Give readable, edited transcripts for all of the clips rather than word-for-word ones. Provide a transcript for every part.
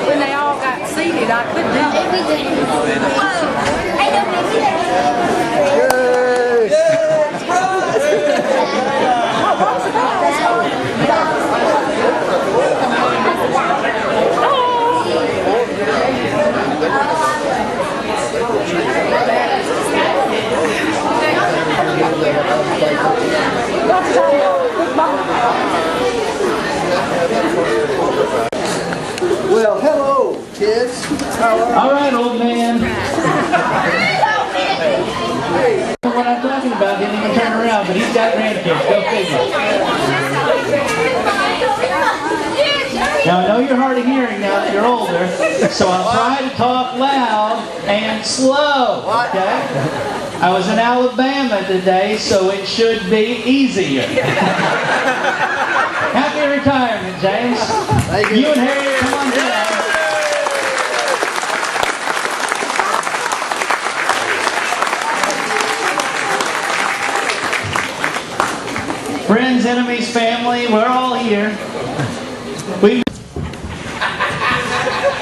When they all got seated, I couldn't do Well, hello, kids. All right, old man. What I'm talking about didn't even turn around, but he's got grandkids. Go figure. Now, I know you're hard of hearing now that you're older, so I'll try to talk loud and slow, okay? I was in Alabama today, so it should be easier. Happy retirement, James. Thank you. You and Harriet, come on down. Friends, enemies, family, we're all here.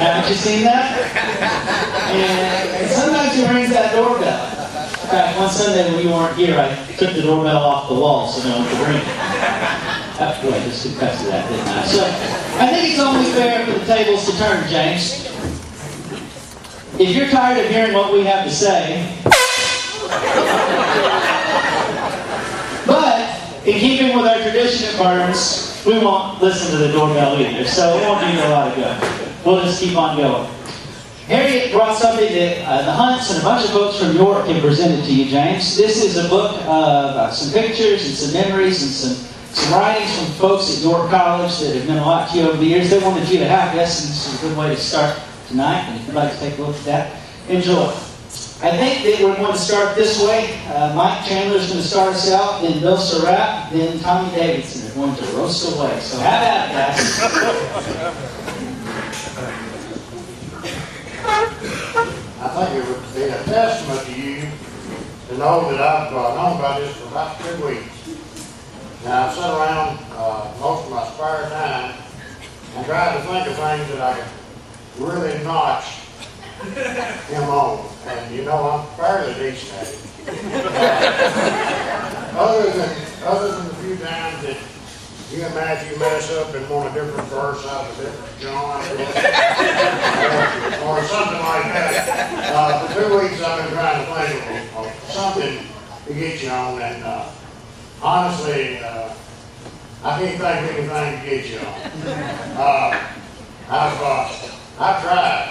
Haven't you seen that? And sometimes he rings that doorbell. In fact, one Sunday when you weren't here, I took the doorbell off the wall so no one could ring it. Boy, I just confessed to that, didn't I? So, I think it's only fair for the tables to turn, James. If you're tired of hearing what we have to say, but in keeping with our tradition at Burns, we won't listen to the doorbell either, so it won't do you a lot of good. We'll just keep on going. Harriet brought something that the Hunts and a bunch of folks from York have presented to you, James. This is a book of some pictures and some memories and some writings from folks at York College that have meant a lot to you over the years. They wanted you to have this, and this is a good way to start tonight. And if you'd like to take a look at that, enjoy. I think that we're going to start this way. Mike Chandler's going to start us out, then Bill Surratt, then Tommy Davidson are going to roast away. So have at it, guys. I think it would be a testament to you to know that I've known about this for about 2 weeks. Now, I've sat around most of my spare time and tried to think of things that I could really notch him on. And you know, I'm fairly decent at it. Other than the few times that you and Matthew mess up and want a different verse out of a different John or something like that. For 2 weeks I've been trying to think of something to get you on, and honestly, I can't think of anything to get you on. I've tried.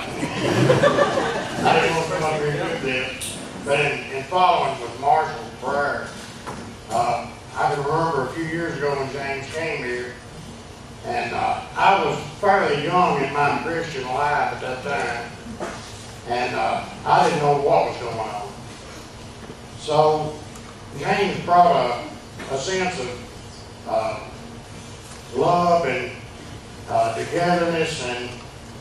I didn't want to come up here and do this, but in following with Marshall's prayer, I can remember a few years ago when James came here, and I was fairly young in my Christian life at that time, and I didn't know what was going on. So James brought a sense of love and togetherness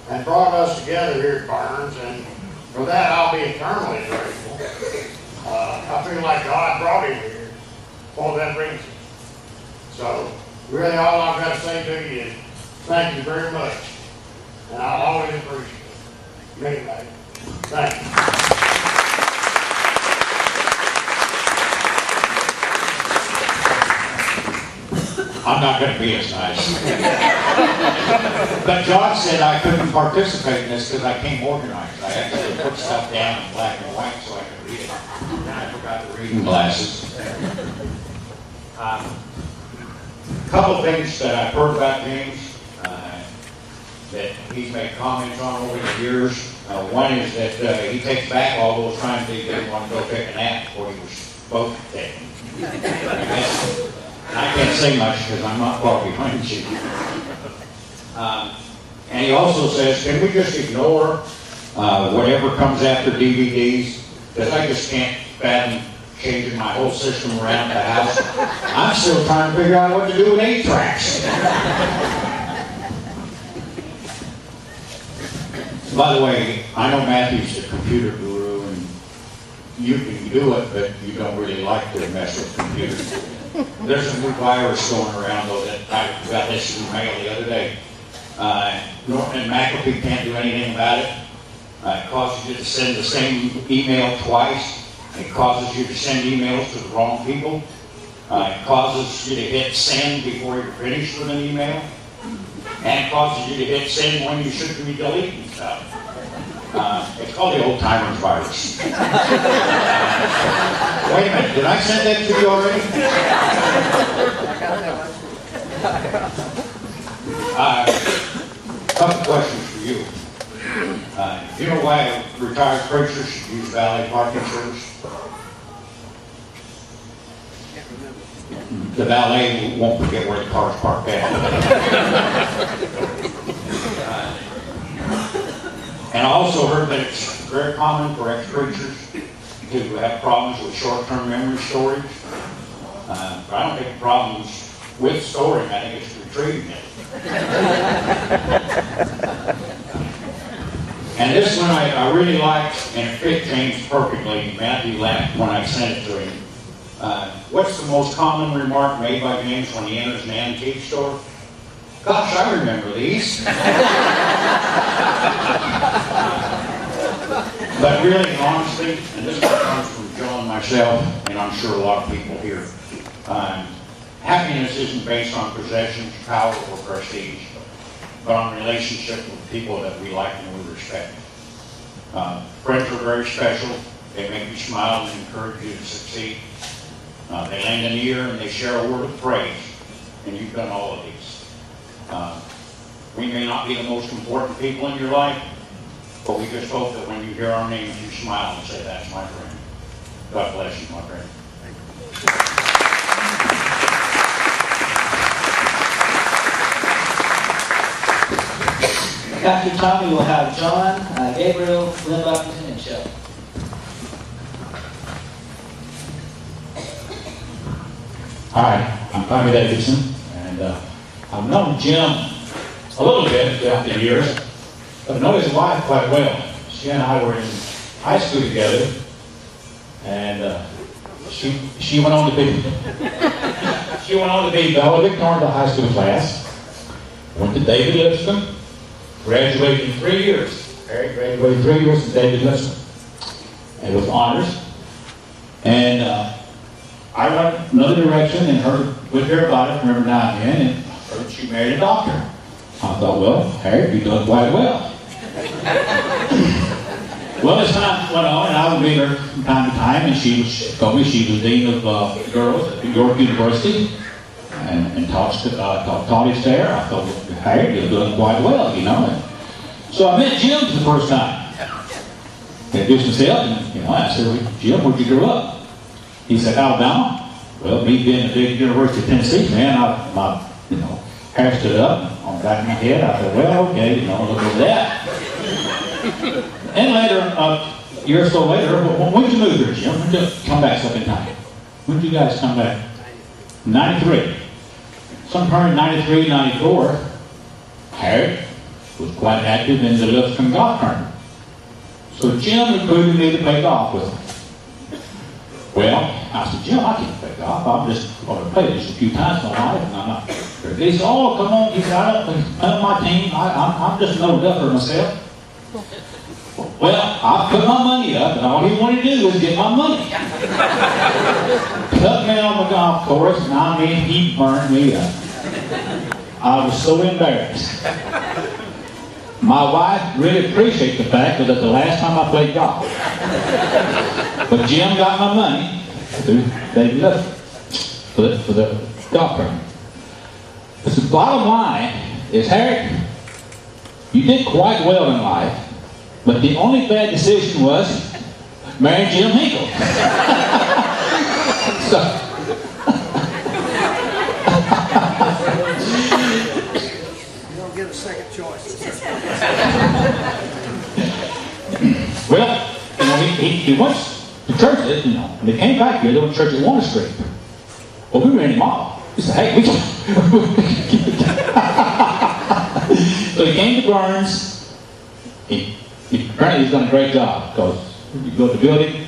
and brought us together here at Burns, and for that I'll be eternally grateful. I feel like God brought him here for that reason. So really all I've got to say to you is thank you very much, and I'll always appreciate it. Anyway, thank you. I'm not going to be as nice. But John said I couldn't participate in this because I came organized. I had to put stuff down in black and white so I could read it. And I forgot the reading glasses. A couple of things that I've heard about James that he's made comments on over the years. One is that he takes back all those times that he didn't want to go take a nap before he was supposed to take them. I can't say much because I'm not far behind you. And he also says, can we just ignore whatever comes after DVDs? Because I just can't fathom changing my whole system around the house. I'm still trying to figure out what to do with 8 tracks. By the way, I know Matthew's a computer guru, and you can do it, but you don't really like to mess with computers. There's a new virus going around, though, that I got this in the mail the other day. Norton and McAfee can't do anything about it. It causes you to send the same email twice. It causes you to send emails to the wrong people. It causes you to hit send before you're finished with an email. And it causes you to hit send when you should be deleting stuff. It's called the old timer's virus. Wait a minute, did I send that to you already? Couple questions for you. Do you know why a retired preacher should use valet parking service? The valet won't forget where the car's parked at. And I also heard that it's very common for ex-preachers to have problems with short-term memory storage. But I don't think the problem's with storing, I think it's retrieving it. And this one I really liked, and it fit James perfectly. Matthew laughed when I sent it to him. What's the most common remark made by James when he enters an antique store? Gosh, I remember these. But really, honestly, and this one comes from Joe and myself, and I'm sure a lot of people here, happiness isn't based on possessions, power, or prestige, but on relationship with people that we like and we respect. Friends are very special. They make you smile and encourage you to succeed. They lend an ear and they share a word of praise, and you've done all of these. We may not be the most important people in your life, but we just hope that when you hear our names, you smile and say, "That's my friend." God bless you, my friend. After Tommy, we'll have John, Gabriel, Lynn Buffington, and Shelley. Hi, I'm Tommy Davidson, and I've known Jim a little bit throughout the years, but know his wife quite well. She and I were in high school together, and she went on to be valedictorian of the high school class. Went to David Lipscomb, graduated in 3 years. Harry graduated 3 years from David Lipscomb, and with honors. And I went another direction and would hear about it from every now and then, and heard she married a doctor. I thought, well, Harry, you're doing quite well. Well, as time went on, and I would meet her from time to time, and she told me she was dean of girls at York University, and taught us there. I thought, well, Harry, you're doing quite well, you know. And so I met Jim for the first time. Introduced himself, and I said, well, Jim, where'd you grow up? He said, Alabama. Well, me being the big University of Tennessee, man, my hair stood up on the back of my head. I thought, well, okay, look over that. And later, a year or so later, when did you move here, Jim? When did you come back second time? When did you guys come back? 93. Sometime in 93, 94, Harry was quite active in the Lipscomb golf tournament. So Jim recruited me to play golf with him. Well, I said, Jim, I can't play golf. I'm just going to play this a few times in my life, and I'm not. He said, oh, come on. He said, I don't play my team. I'm just no duffer myself. Well, I put my money up, and all he wanted to do was get my money. Cut me on the golf course, and I mean, he burned me up. I was so embarrassed. My wife really appreciates the fact that the last time I played golf. But Jim got my money through David Lipscomb for the golf tournament. But the bottom line is, Harry, you did quite well in life, but the only bad decision was marrying Jim Hinkle. You don't get a second choice. Well, he went to church, and they came back here. They went to church at Warner Street. Well, we ran him off. He said, hey, we can. So he came to Burns. He apparently he's done a great job because you built the building,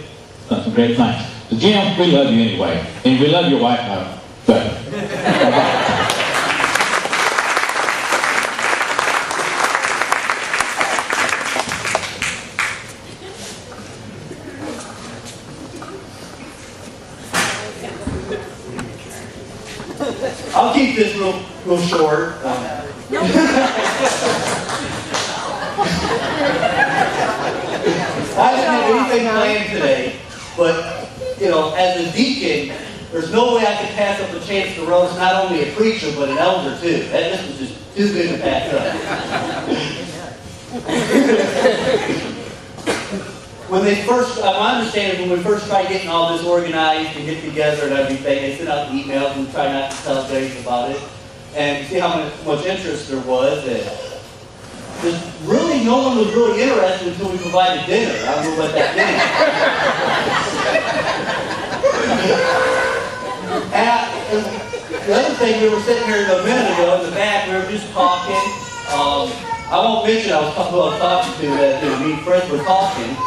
done some great things. So Jim, we love you anyway, and we love your wife better. I'll keep this real short. I didn't have anything planned today, but, you know, as a deacon, there's no way I could pass up a chance to roast not only a preacher, but an elder too. This was just too good to pass up. When they first, my understanding, when we first tried getting all this organized and get together and everything, they sent out emails and tried not to tell James about it. And see how much interest there was. And really, no one was really interested until we provided dinner. I don't know what that means. The other thing, we were sitting here a minute ago in the back, we were just talking. I won't mention who I was talking to, that me and Fred were talking.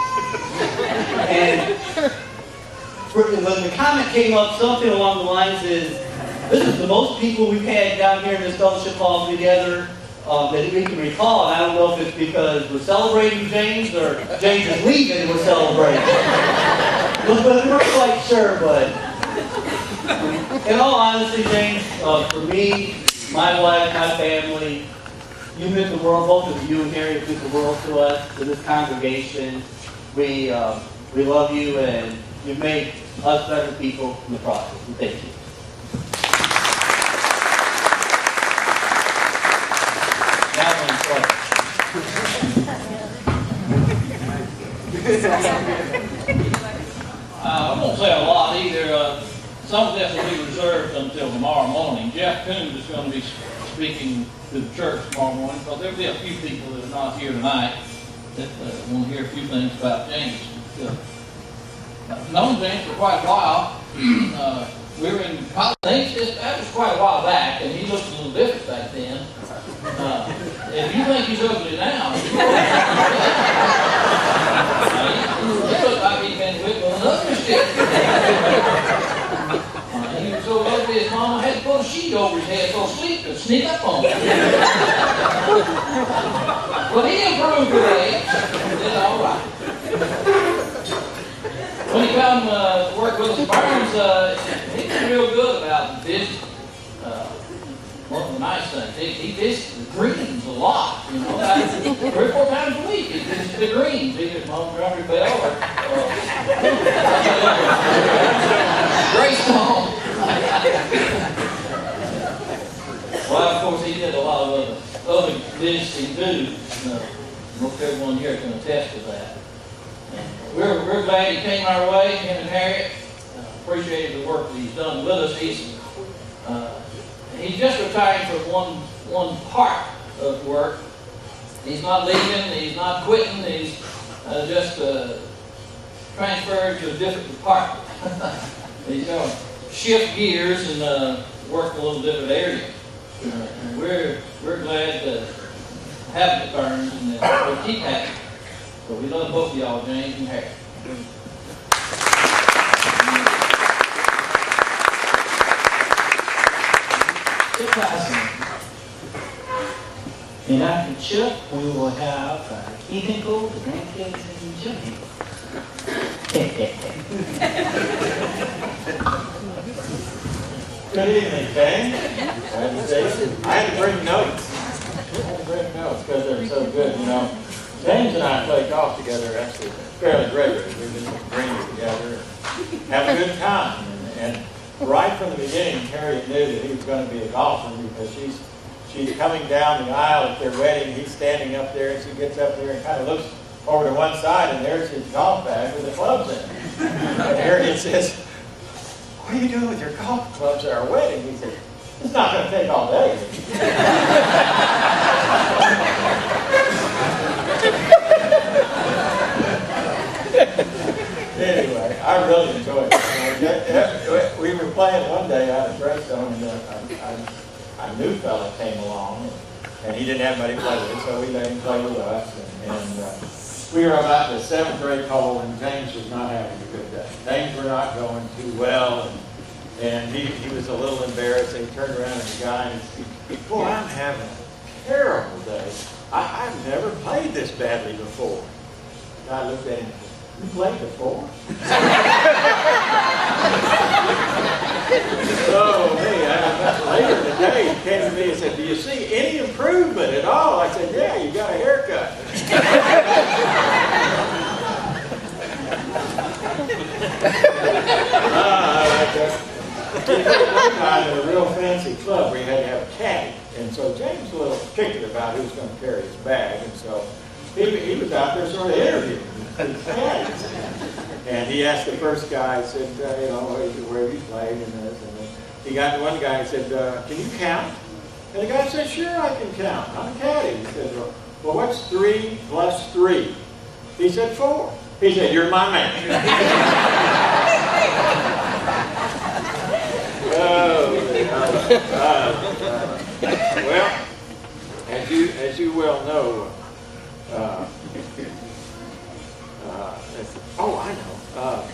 And when the comment came up, something along the lines is, this is the most people we've had down here in this fellowship hall together that we can recall. And I don't know if it's because we're celebrating James or James is leaving and we're celebrating. We're not quite sure, but in all honesty, James, for me, my wife, my family, you meant the world, both of you and Harry meant the world to us, to this congregation. We love you, and you've made us better people in the process. And thank you. I won't say a lot either. Some of this will be reserved until tomorrow morning. Jeff Coons is going to be speaking to the church tomorrow morning, because there'll be a few people that are not here tonight that want to hear a few things about James. I've known James for quite a while. We were in college. That was quite a while back, and he looked a little different back then. If you think he's ugly now, he looked like he'd been whipped with an ugly stick. He was so ugly his mama had to put a sheet over his head so sleep could sneak up on him. But he improved with age. Did all right. When he come to work with us Burns, he was real good about business. One of the nice things, he visits the greens a lot, you know, 3 or 4 times a week. He visits the greens, either at Montgomery Bell or Greystone. Well, of course, he did a lot of other visiting too. Most everyone here can attest to that. We're glad he came our way, him and Harriet. Appreciated the work that he's done with us. He's just retiring from one part of work. He's not leaving, he's not quitting, he's just transferred to a different department. He's going to shift gears and work in a little different area. And we're glad to have the Burns and we'll keep having it. So we love both of y'all, James and Harry. And after Chip, we will have Hinkle, the grandkids, and Chip Hinkle. Good evening, gang. I had to bring notes. Because they're so good, you know. James and I play golf together actually fairly regularly. We've been to greens together and have a good time. And right from the beginning, Harriet knew that he was going to be a golfer because she's coming down the aisle at their wedding. He's standing up there, and she gets up there and kind of looks over to one side, and there's his golf bag with the clubs in it. And Harriet says, "What are you doing with your golf clubs at our wedding?" He said, "It's not going to take all day." Anyway, I really enjoyed it. We were playing one day out of Greystone, and a new fella came along, and he didn't have anybody to play with, so we let him play with us. And we were about the 7th grade hole, and James was not having a good day. Things were not going too well, and he was a little embarrassed, and he turned around and the guy and he said, boy, I'm having a terrible day. I've never played this badly before. The guy looked at him and said, you played before? So, hey, later in the day, he came to me and said, do you see any improvement at all? I said, yeah, you got a haircut. I like that. One time at a real fancy club, we had to have a caddy. And so James was a little particular about who was going to carry his bag. And so he was out there sort of interviewing his caddies. And he asked the first guy, he said, you know, where have you played and this and this. He got to one guy and said, can you count? And the guy said, sure, I can count. I'm a caddy. He said, well, what's 3 plus 3? He said, 4. He said, you're my man. Well, as you well know, I know.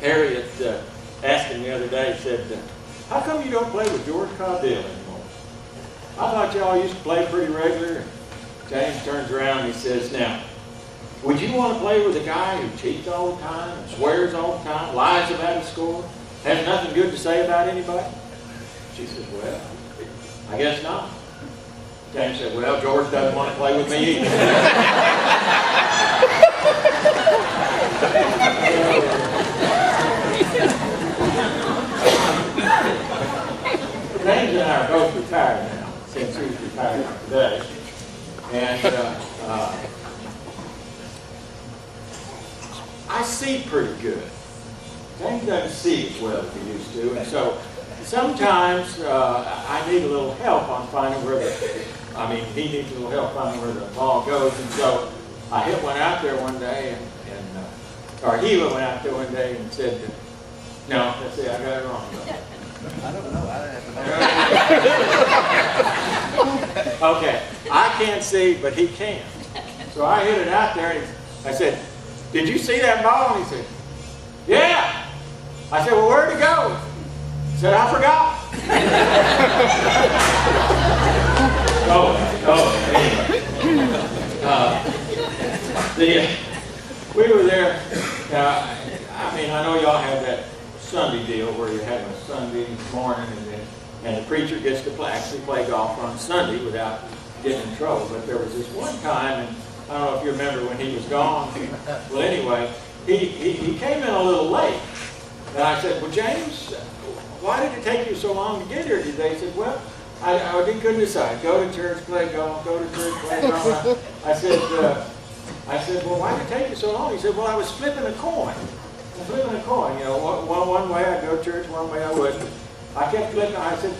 Harriet asked him the other day, said, how come you don't play with George Caudill anymore? I thought y'all used to play pretty regular. James turns around and he says, now, would you want to play with a guy who cheats all the time, and swears all the time, lies about his score, has nothing good to say about anybody? She says, well, I guess not. James said, well, George doesn't want to play with me either. James and I are both retired now, since he's retired today. And I see pretty good. James doesn't see as well as he used to, and so sometimes I need a little help on finding where he needs a little help finding where the ball goes, and so I hit one out there one day, or he went out there one day and said, no, let's see, I got it wrong. I don't know. I have to know. Okay, I can't see, but he can. So I hit it out there, and I said, did you see that ball? And he said, yeah. I said, well, where'd it go? He said, I forgot. Anyway. We were there. I know y'all have that Sunday deal where you have a Sunday morning and the preacher gets to actually play golf on Sunday without getting in trouble. But there was this one time, and I don't know if you remember when he was gone. Well, anyway, he came in a little late. And I said, well, James, why did it take you so long to get here today? He said, well, I couldn't decide. Go to church, play golf, go to church, play golf. I said, well, why did it take you so long? He said, well, I was flipping a coin. Flipping a coin, you know, one way I'd go to church, one way I wouldn't. I kept flipping. I said,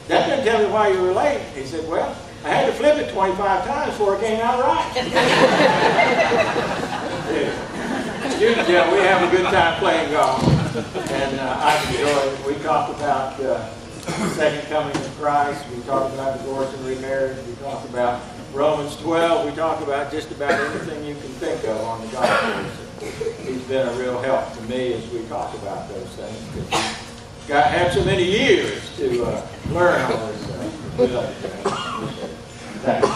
that doesn't tell me why you were late. He said, well, I had to flip it 25 times before it came out right. You can tell we have a good time playing golf, and I enjoy it. We talk about the second coming of Christ. We talk about divorce and remarriage. We talk about Romans 12. We talk about just about anything you can think of on the golf course. He's been a real help to me as we talk about those things. He's had so many years to learn all this stuff. We love you, James. Thank you.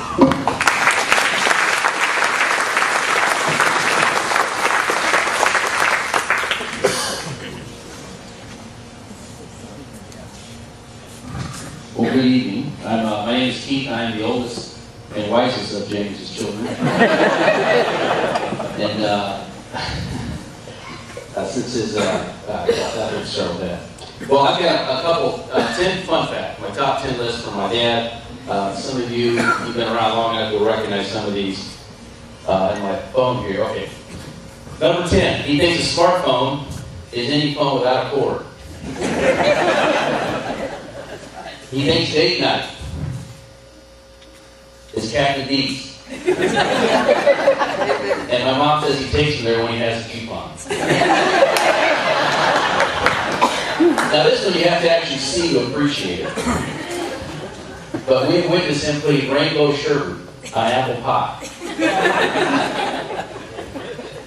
Well, good evening. My name is Keith. I am the oldest and wisest of James's children. And since his, that start with that. Well, I've got a couple, 10 fun facts. My top 10 list from my dad. Some of you, you've been around long enough, you'll recognize some of these in my phone here. Okay. Number 10, he thinks a smartphone is any phone without a cord. He thinks date night is Captain D's. And my mom says he takes him there when he has a coupon. Now this one you have to actually see to appreciate it. But we witnessed him putting rainbow sherbet apple pie.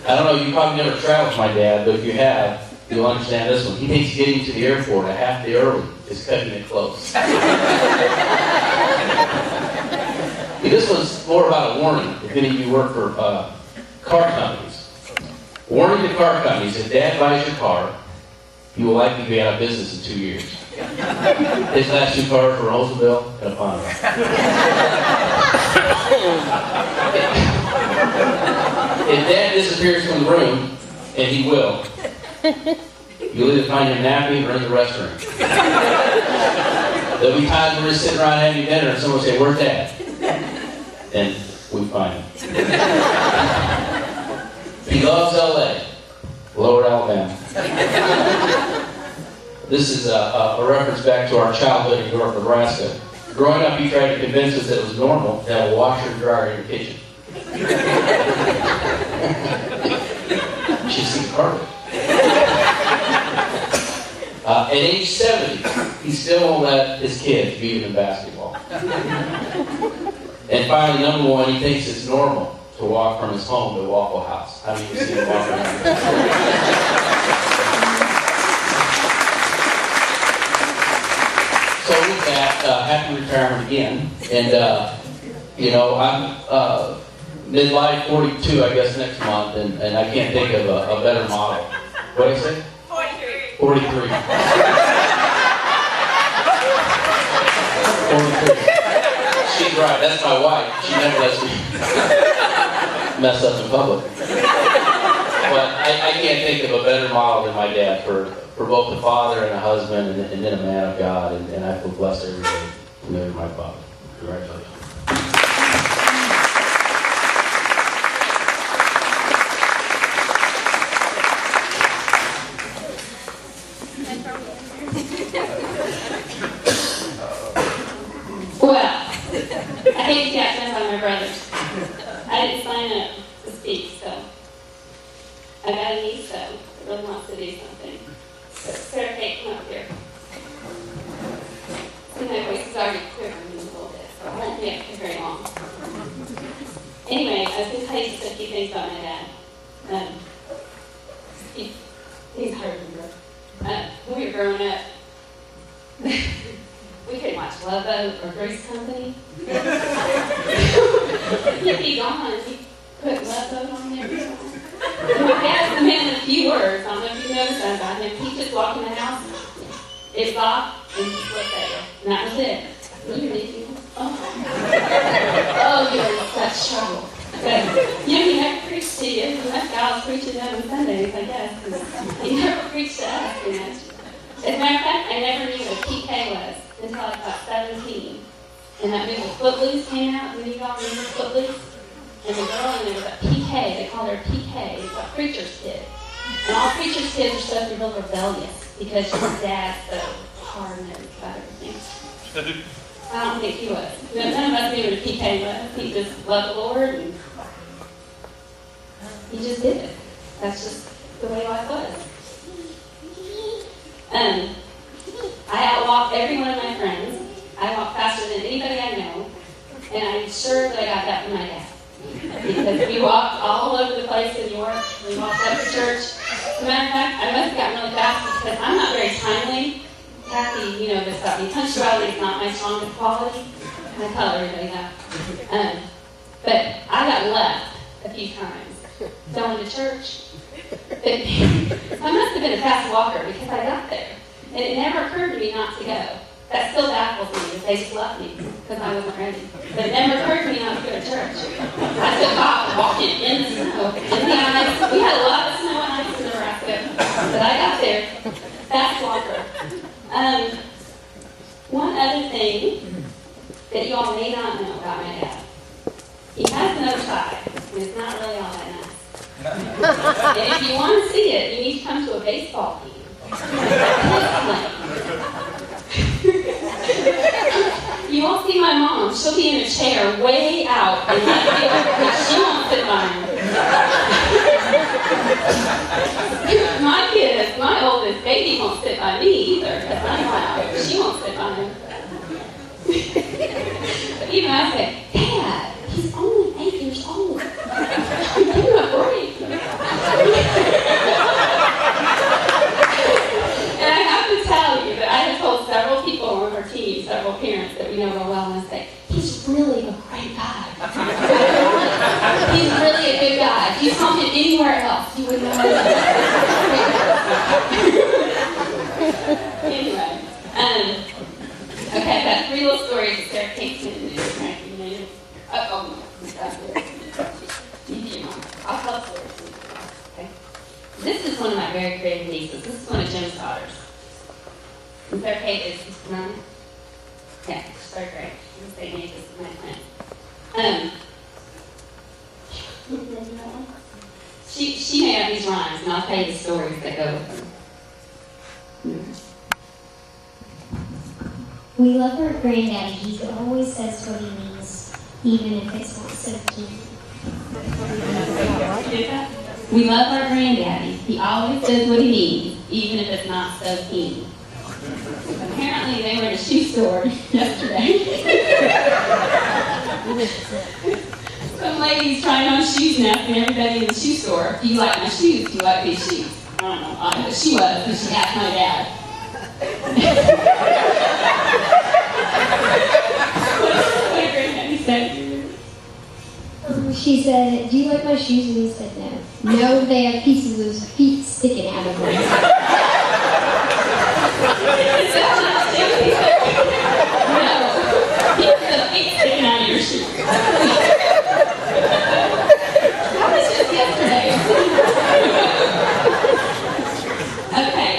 I don't know, you probably never traveled with my dad, but if you have, you'll understand this one. He thinks getting to the airport a half day early is cutting it close. See, this was more about a warning, if any of you work for car companies. Warning to car companies, if Dad buys your car, you will likely be out of business in 2 years. His last 2 cars were an Oldsmobile and a Pontiac. If Dad disappears from the room, and he will, you'll either find him napping or in the restroom. There'll be times when we're sitting around having dinner and someone will say, "Where's Dad?" And we find him. He loves LA, Lower Alabama. This is a reference back to our childhood in York, Nebraska. Growing up, he tried to convince us that it was normal to have a washer and dryer in your kitchen. You should see the carpet. At age 70, he still won't let his kids beat him in basketball. And finally, number 1, he thinks it's normal to walk from his home to Waffle House. How many of you see him walk around? So with that, happy retirement again. And, I'm midlife 42, I guess, next month, and I can't think of a better model. What did I say? 43. 43. 43. She's right, that's my wife. She never lets me mess up in public. But I can't think of a better model than my dad for both the father and a husband and then a man of God, and I feel blessed every day to marry my father. Congratulations. Well, I hate to catch up on my brothers. I didn't sign up to speak, so I got a niece that really wants to do something. Sarah Kate, come up here. See, my voice is already quivering a little bit, so I won't be up here very long. Anyway, I was going to tell you just a few things about my dad. He's hard to remember. When we were growing up, we couldn't watch Love Boat or Three's Company. He'd be gone and he'd put Love Boat on there. My dad's a man of few words. I don't know if you noticed that about him. He'd just walk in the house, it was off, and he'd look at you. And that was it. You're leaving. Oh, you're in such trouble. But, he never preached to you. That guy was preaching them on Sundays, I guess. He never preached to us, As a matter of fact, I never knew what a PK was until I was about 17. And that movie Footloose came out. When you all remember Footloose? And the girl in there was a PK. They called her PK. It's a preacher's kid. And all preacher's kids are supposed to be real rebellious because your dad's so hard-nosed about everything. I don't think he was. None of us knew what a PK was. He just loved the Lord and he just did it. That's just the way life was. I outwalked every one of my friends. I walked faster than anybody I know. And I'm sure that I got that from my dad. Because we walked all over the place in York. We walked up to church. As a matter of fact, I must have gotten really fast because I'm not very timely. Kathy, this about me. Punctuality is not my strongest quality. I tell everybody that. But I got left a few times going to church. I must have been a fast walker because I got there. And it never occurred to me not to go. That still baffles me that they just left me because I wasn't ready. But it never occurred to me not to go to church. I took off walking in the snow, in the ice. We had a lot of snow and ice in Nebraska. But I got there. Fast walker. One other thing that you all may not know about my dad. He has no tie, and it's not really all that nice. And if you want to see it, you need to come to a baseball game. You won't see my mom. She'll be in a chair way out in left field because she won't sit by him. My kids, my oldest baby won't sit by me either because I'm loud. She won't sit by him. But even I say, Dad, he's he's really a great guy. He's really a good guy. If you saw him anywhere else, you would know. Anyway, okay, I've got 3 little stories that Sarah Kate's going to do. I'll tell stories. Okay. This is one of my very creative nieces. This is one of Jim's daughters. And Sarah Kate is 9. Yeah, she's 3rd grade. She's the nieces of my friend. She made up these rhymes, and I'll tell you the stories that go with them. We love our granddaddy. He always says what he means, even if it's not so keen. We love our granddaddy. He always says what he means, even if it's not so keen. Apparently, they were at a shoe store yesterday. Some lady's trying on shoes and asking everybody in the shoe store, "Do you like my shoes? Do you like these shoes?" I don't know. I know she was, because she asked my dad. What did Granddaddy say? She said, "Do you like my shoes?" And he said, "No." "No, they have pieces of his feet sticking out of them." Is that not Jimmy? No. Pieces of feet sticking out of your shoes. That was just yesterday. Okay,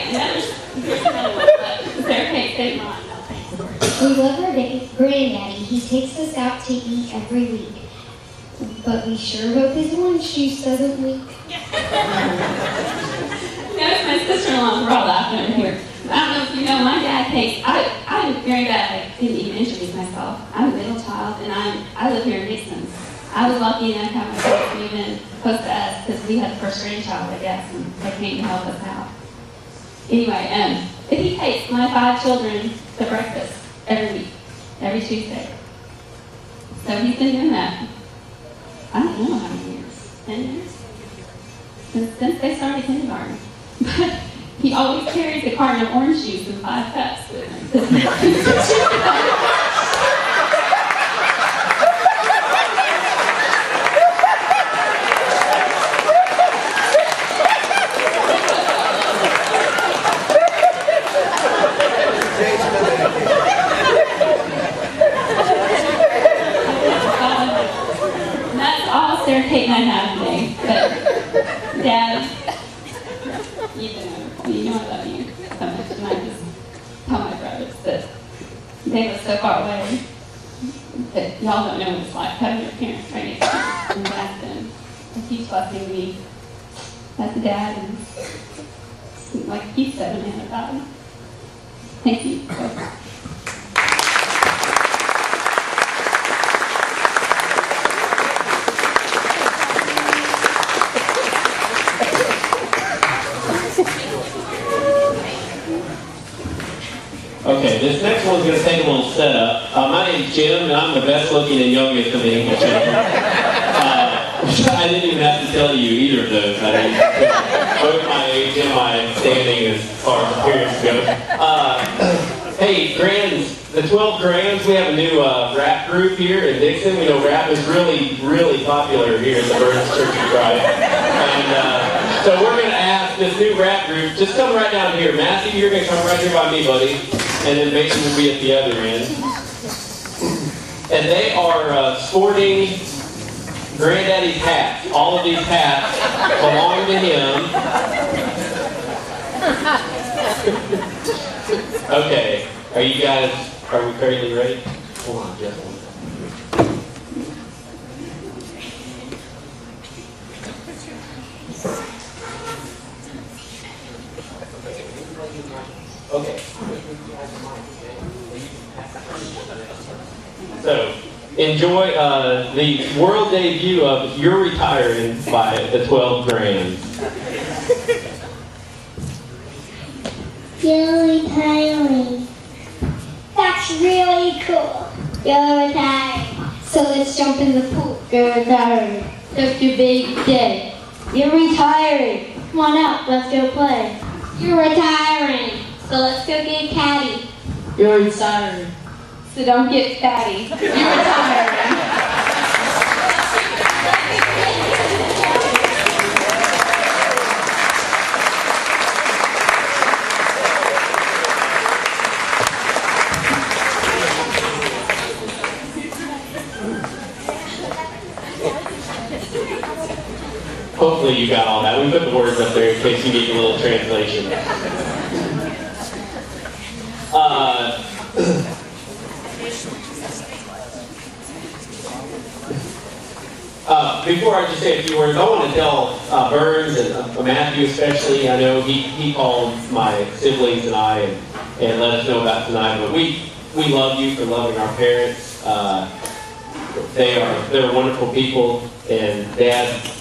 here's another one. Sarah Kate, say mine. We love our granddaddy. He takes us out to eat every week. But we sure hope his orange juice doesn't leak. Notice my sister-in-law, we're all laughing over here. I don't know if you know, my dad takes, I'm very bad, I didn't even introduce myself. I'm a middle child, and I live here in Dixon. I was lucky enough to have my parents move in close to us, because we had the first grandchild, I guess, and they came to help us out. Anyway, but he takes my 5 children to breakfast every week, every Tuesday. So he's been doing that. I don't know how many years. 10 years? Since they started kindergarten. But he always carries a carton of orange juice and 5 cups with him. That's all Sarah Kate and I have today. But Dad, you know I love you so much, and I just tell my brothers that they live so far away that y'all don't know what it's like having your parents right next to you. And that's been a huge blessing to me as a dad, and like he said, a man of God. Thank you. Okay, this next one's going to take a little setup. My name's Jim, and I'm the best looking and youngest of the Hinkle children. I didn't even have to tell you either of those. I mean, both my age and my standing as far as appearance goes. Hey, Grands, the 12 Grands, we have a new rap group here in Dixon. We know rap is really, really popular here at the Burns Church of Christ. And so we're going to ask this new rap group, just come right down here. Matthew, you're going to come right here by me, buddy. And then Mason will be at the other end. And they are sporting Granddaddy's hats. All of these hats belong to him. Okay, are we fairly ready? Hold on, Jeff. Okay. So, enjoy the world debut of You're Retiring by the 12 Grands. You're retiring. That's really cool. You're retiring. So let's jump in the pool. You're retiring. That's your big day. You're retiring. Come on out, let's go play. You're retiring. So let's go get a caddy. You're retiring. so don't get fatty. You're retiring. Hopefully you got all that. We put the words up there in case you need a little translation. Before I just say a few words, I want to tell Burns and Matthew especially, I know he called my siblings and I and let us know about tonight, but we love you for loving our parents. They're wonderful people, and Dad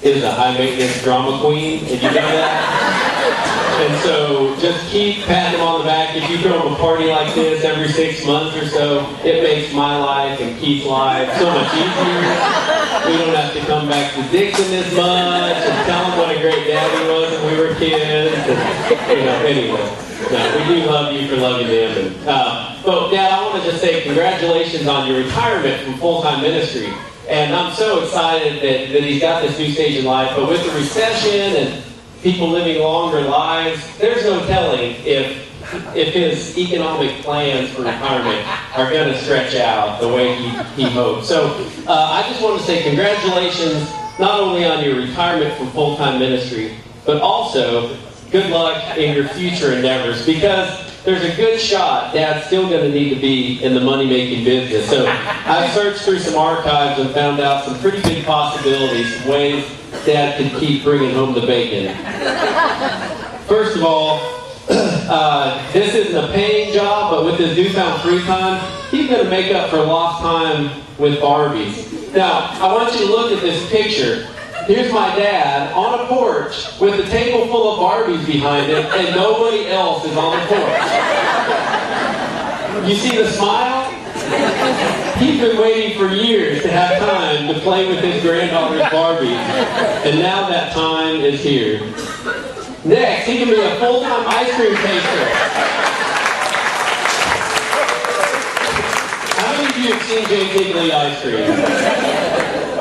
is a high-maintenance drama queen, and you know that? And so just keep patting them on the back. If you throw them a party like this every 6 months or so, it makes my life and Keith's life so much easier. We don't have to come back to Dixon as much and tell him what a great dad he was when we were kids. And, anyway. No, we do love you for loving them. But Dad, I want to just say congratulations on your retirement from full-time ministry. And I'm so excited that he's got this new stage in life. But with the recession and people living longer lives, there's no telling if his economic plans for retirement are going to stretch out the way he hopes. So I just want to say congratulations not only on your retirement from full-time ministry, but also good luck in your future endeavors, because there's a good shot Dad's still going to need to be in the money-making business. So I searched through some archives and found out some pretty big possibilities, some ways Dad could keep bringing home the bacon. First of all, this isn't a paying job, but with his newfound free time, he's going to make up for lost time with Barbies. Now, I want you to look at this picture. Here's my dad on a porch with a table full of Barbies behind him, and nobody else is on the porch. You see the smile? He's been waiting for years to have time to play with his granddaughter's Barbies, and now that time is here. Next, he can be a full-time ice cream taster. How many of you have seen Hinkle ice cream?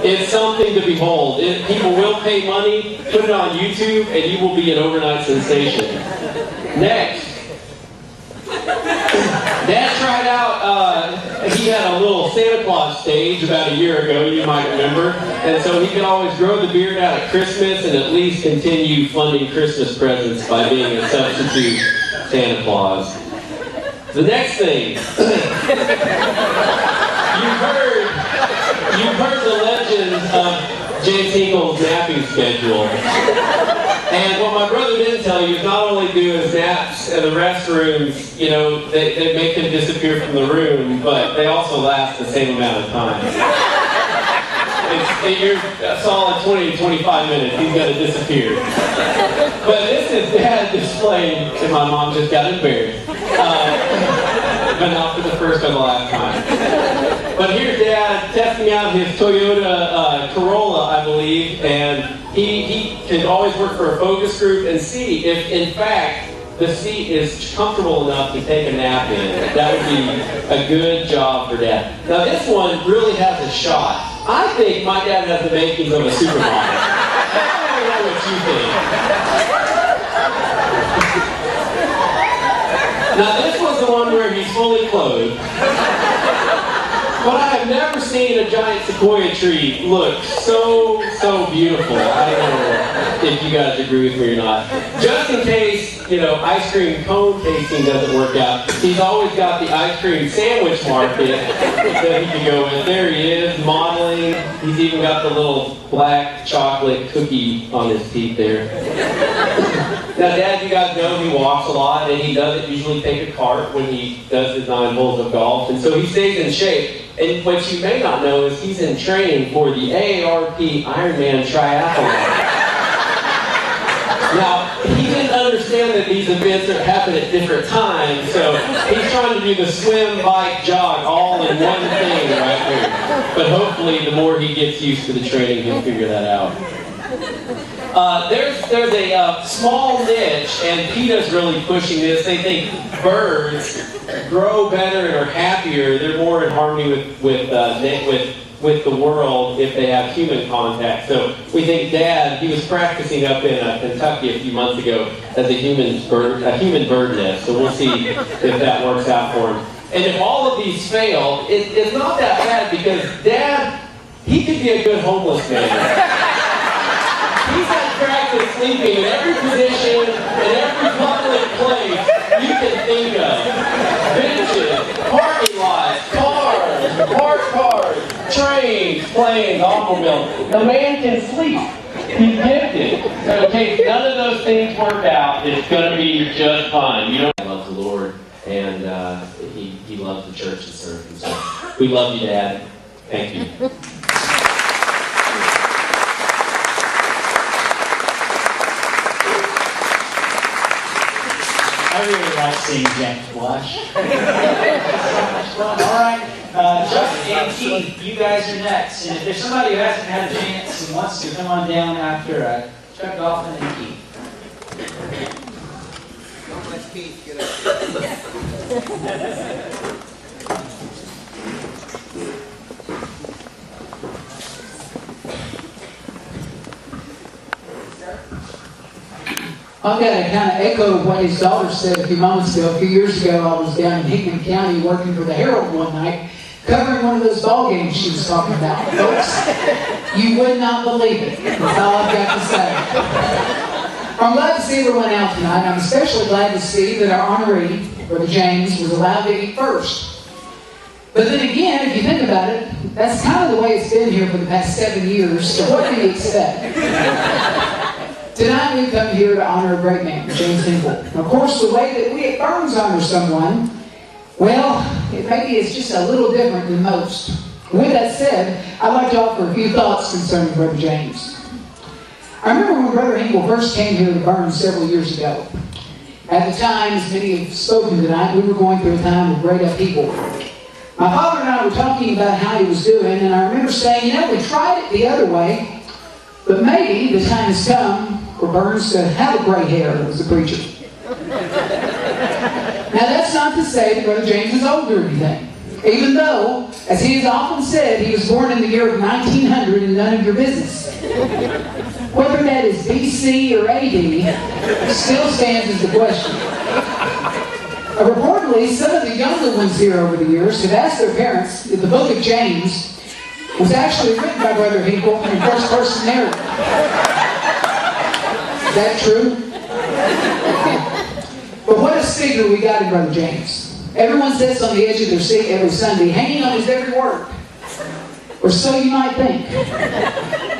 It's something to behold. People will pay money, put it on YouTube, and you will be an overnight sensation. Next, Dad tried out, he had a little Santa Claus stage about a year ago, you might remember, and so he could always grow the beard out at Christmas and at least continue funding Christmas presents by being a substitute Santa Claus. The next thing, You've heard the legend of James Hinkle's napping schedule. And what my brother didn't tell you is not only do his naps in the restrooms, they make him disappear from the room, but they also last the same amount of time. You're a solid 20 to 25 minutes, he's going to disappear. But this is Dad displayed, and my mom just got embarrassed. But not for the first or the last time. But here's Dad testing out his Toyota Corolla, I believe, and he can always work for a focus group and see if, in fact, the seat is comfortable enough to take a nap in. That would be a good job for Dad. Now this one really has a shot. I think my dad has the makings of a supermodel. I don't know what you think. Now this was the one where he's fully clothed. But I have never seen a giant sequoia tree look so beautiful. I don't know if you guys agree with me or not. Just in case, ice cream cone tasting doesn't work out, he's always got the ice cream sandwich market that he can go with. There he is, modeling. He's even got the little black chocolate cookie on his teeth there. Now, Dad, you guys know he walks a lot, and he doesn't usually take a cart when he does his 9 holes of golf, and so he stays in shape. And what you may not know is he's in training for the AARP Ironman triathlon. Now, he didn't understand that these events happen at different times, so he's trying to do the swim, bike, jog, all in one thing right here. But hopefully, the more he gets used to the training, he'll figure that out. There's a small niche, and PETA's really pushing this. They think birds grow better and are happier. They're more in harmony with the world if they have human contact. So we think Dad, he was practicing up in Kentucky a few months ago as a human bird nest. So we'll see if that works out for him. And if all of these fail, it's not that bad because Dad, he could be a good homeless man. He's had practice sleeping in every position, in every public place you can think of. Benches, parking lots, cars, parked cars, trains, planes, automobiles. The man can sleep. He's gifted. So in case none of those things work out, it's going to be just fine. You know, I love the Lord, and he loves the church and serves him. So we love you, Dad. Thank you. I really like seeing James blush. All right, Justin and Keith, you guys are next. And if there's somebody who hasn't had a chance and wants to come on down after Chuck Goffin and Keith. Don't let Keith get up. I've got to kind of echo what his daughter said a few moments ago. A few years ago, I was down in Hinkle County working for the Herald one night, covering one of those ball games she was talking about. Folks, you would not believe it. That's all I've got to say. I'm glad to see everyone out tonight. I'm especially glad to see that our honoree, Brother James, was allowed to eat first. But then again, if you think about it, that's kind of the way it's been here for the past 7 years, so what do you expect? Tonight we come here to honor a great man, James Hinkle. And of course, the way that we at Burns honor someone, well, maybe it's just a little different than most. With that said, I'd like to offer a few thoughts concerning Brother James. I remember when Brother Hinkle first came here to Burns several years ago. At the time, as many have spoken tonight, we were going through a time of great upheaval. My father and I were talking about how he was doing, and I remember saying, you know, we tried it the other way, but maybe the time has come for Burns to have a gray hair as a preacher. Now that's not to say that Brother James is old or anything. Even though, as he has often said, he was born in the year of 1900 and none of your business. Whether that is BC or AD still stands as the question. Reportedly, some of the younger ones here over the years have asked their parents if the book of James was actually written by Brother Hinkle in first-person narrative. Is that true? But what a figure we got in Brother James. Everyone sits on the edge of their seat every Sunday, hanging on his every word. Or so you might think.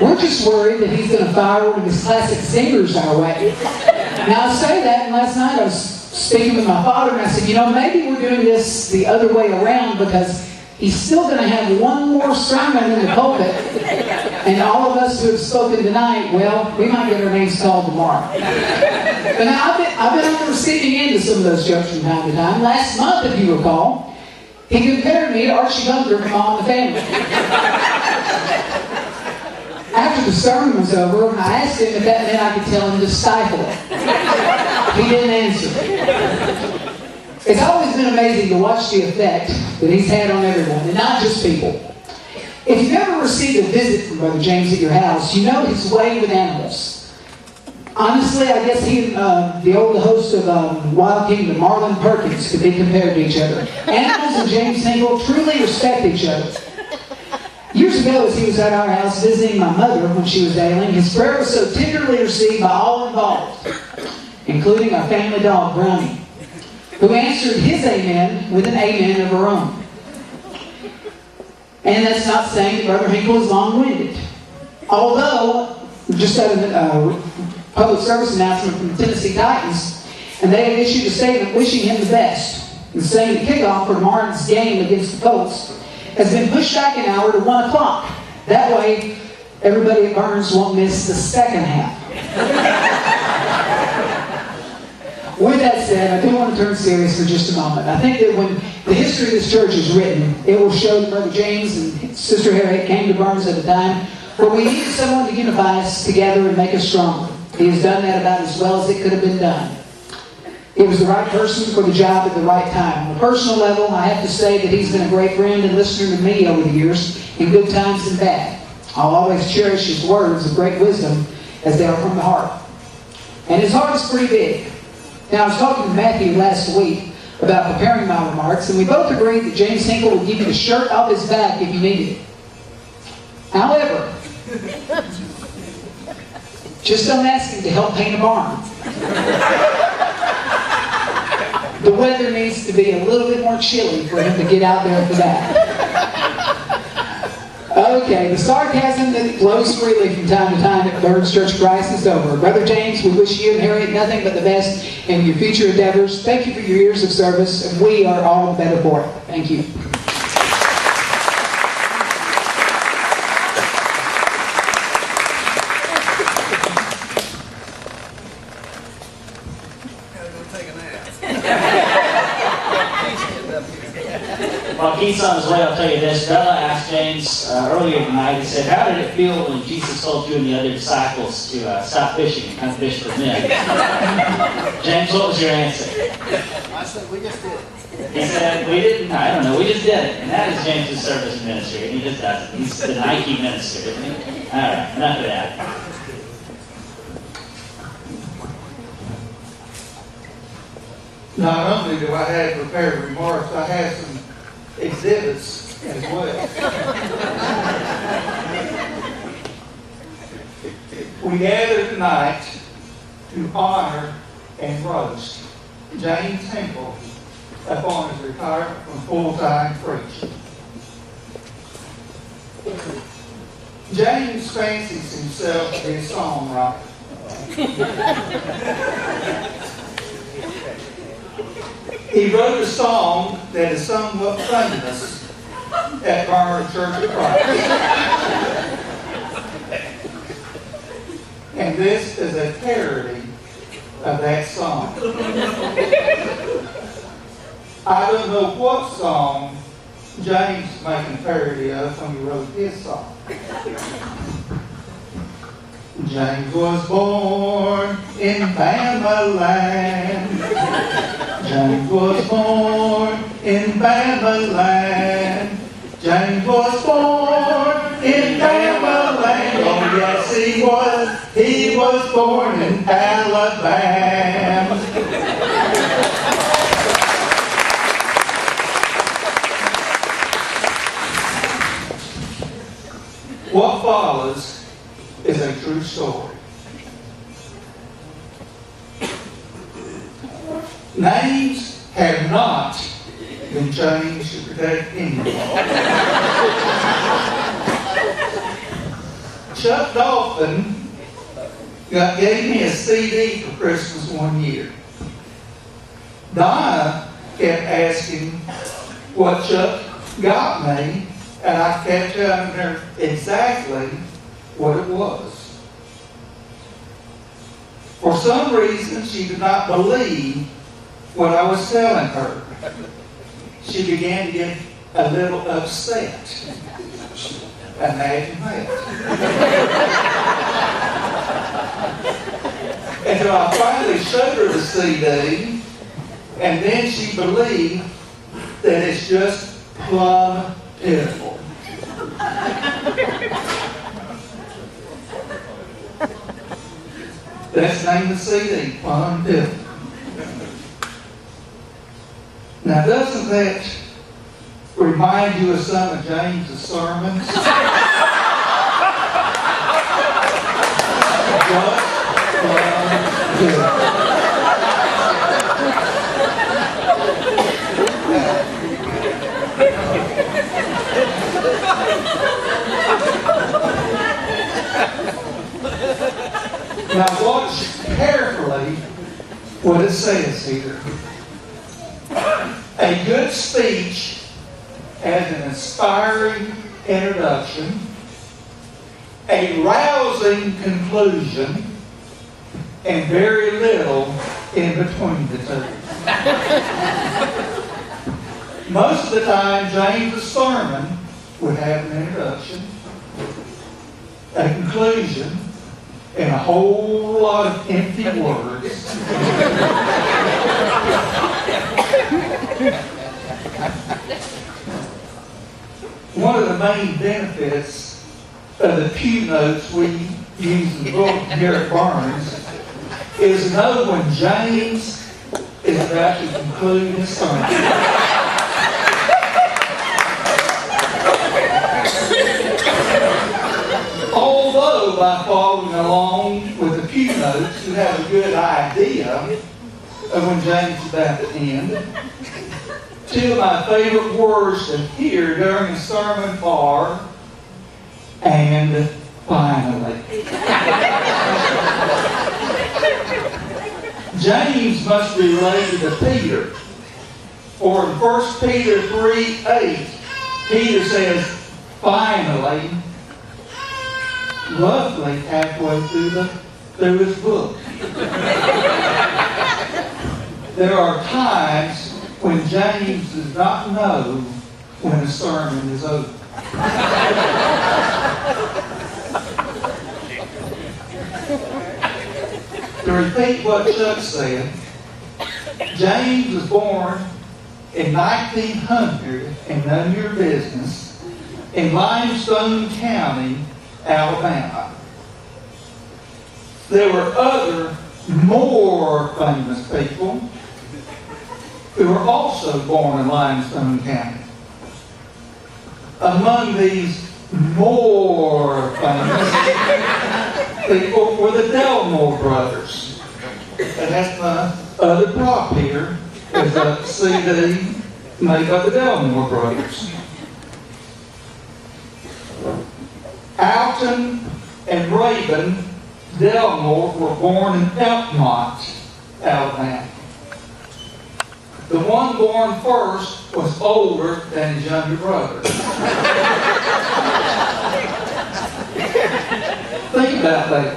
We're just worried that he's going to fire one of his classic singers our way. Now I say that, and last night I was speaking with my father, and I said, you know, maybe we're doing this the other way around because he's still going to have one more sermon in the pulpit. And all of us who have spoken tonight, well, we might get our names called tomorrow. But now, I've been on the receiving end of some of those jokes from time to time. Last month, if you recall, he compared me to Archie Bunker from All in the Family. After the sermon was over, I asked him if that meant I could tell him to stifle it. He didn't answer. It's always been amazing to watch the effect that he's had on everyone, and not just people. If you've ever received a visit from Brother James at your house, you know his way with animals. Honestly, I guess he and the old host of Wild Kingdom, Marlon Perkins, could be compared to each other. Animals and James Hinkle truly respect each other. Years ago, as he was at our house visiting my mother when she was ailing, his prayer was so tenderly received by all involved, including our family dog, Brownie, who answered his amen with an amen of her own. And that's not saying that Brother Hinkle is long-winded. Although, we just got a public service announcement from the Tennessee Titans, and they had issued a statement wishing him the best, and saying the kickoff for tomorrow's game against the Colts has been pushed back an hour to 1 o'clock. That way, everybody at Burns won't miss the second half. With that said, I do want to turn serious for just a moment. I think that when the history of this church is written, it will show that Brother James and Sister Harriet came to Burns at a time For we needed someone to unify us together and make us stronger. He has done that about as well as it could have been done. He was the right person for the job at the right time. On a personal level, I have to say that he's been a great friend and listener to me over the years, in good times and bad. I'll always cherish his words of great wisdom as they are from the heart. And his heart is pretty big. Now, I was talking to Matthew last week about preparing my remarks, and we both agreed that James Hinkle would give you the shirt off his back if you needed it. However, just don't ask him to help paint a barn. The weather needs to be a little bit more chilly for him to get out there for that. Okay, the sarcasm that flows freely from time to time at Burns Church of Christ is over. Brother James, we wish you and Harriet nothing but the best in your future endeavors. Thank you for your years of service, and we are all the better for it. Thank you. While Keith's on his way, I'll tell you this. Bella asked James earlier tonight, he said, how did it feel when Jesus told you and the other disciples to stop fishing and come fish for men? James, what was your answer? I said, we just did it. He said, we didn't, I don't know, we just did it. And that is James' service ministry, and he just does it. He's the Nike minister, isn't he? All right, enough of that. Not only do I have prepared remarks, I have some exhibits as well. We gather tonight to honor and roast James Hinkle upon his retirement from full-time preaching. James fancies himself to be a songwriter. He wrote a song that is somewhat famous at Burns Church of Christ. And this is a parody of that song. I don't know what song James was making a parody of when he wrote his song. James was born in Bama land. James was born in Bama land. James was born in Bama land. Oh yes, he was. He was born in Alabama. What follows is a true story. Names have not been changed to protect anyone. Chuck Dolphin gave me a CD for Christmas one year. Donna kept asking what Chuck got me, and I kept telling her exactly what it was. For some reason, she did not believe what I was telling her. She began to get a little upset. Imagine that. Until I finally showed her the CD, and then she believed that it's just plumb pitiful. That's the name of the CD, Plumb Pitiful. Now, doesn't that remind you of some of James's sermons? Just plumb pitiful. Now watch carefully what it says here. A good speech has an inspiring introduction, a rousing conclusion, and very little in between the two. Most of the time, James' sermon would have an introduction, a conclusion, and a whole lot of empty words. One of the main benefits of the pew notes we use in the book of Garrett Barnes is to know when James is about to conclude his sermon. Although by following along with the pew notes, you have a good idea of when James is about to end. Two of my favorite words to hear during a sermon are, and finally. James must be related to Peter. For in 1 Peter 3:8, Peter says, finally, roughly halfway through his book. There are times when James does not know when a sermon is over. To repeat what Chuck said, James was born in 1900, and none of your business, in Limestone County, Alabama. There were other, more famous people who were also born in Limestone County. Among these more famous people were the Delmore brothers. And that's my other prop here, is a CD made by the Delmore brothers. Alton and Raven Delmore were born in Elkmont, Alabama. The one born first was older than his younger brother. Think about that.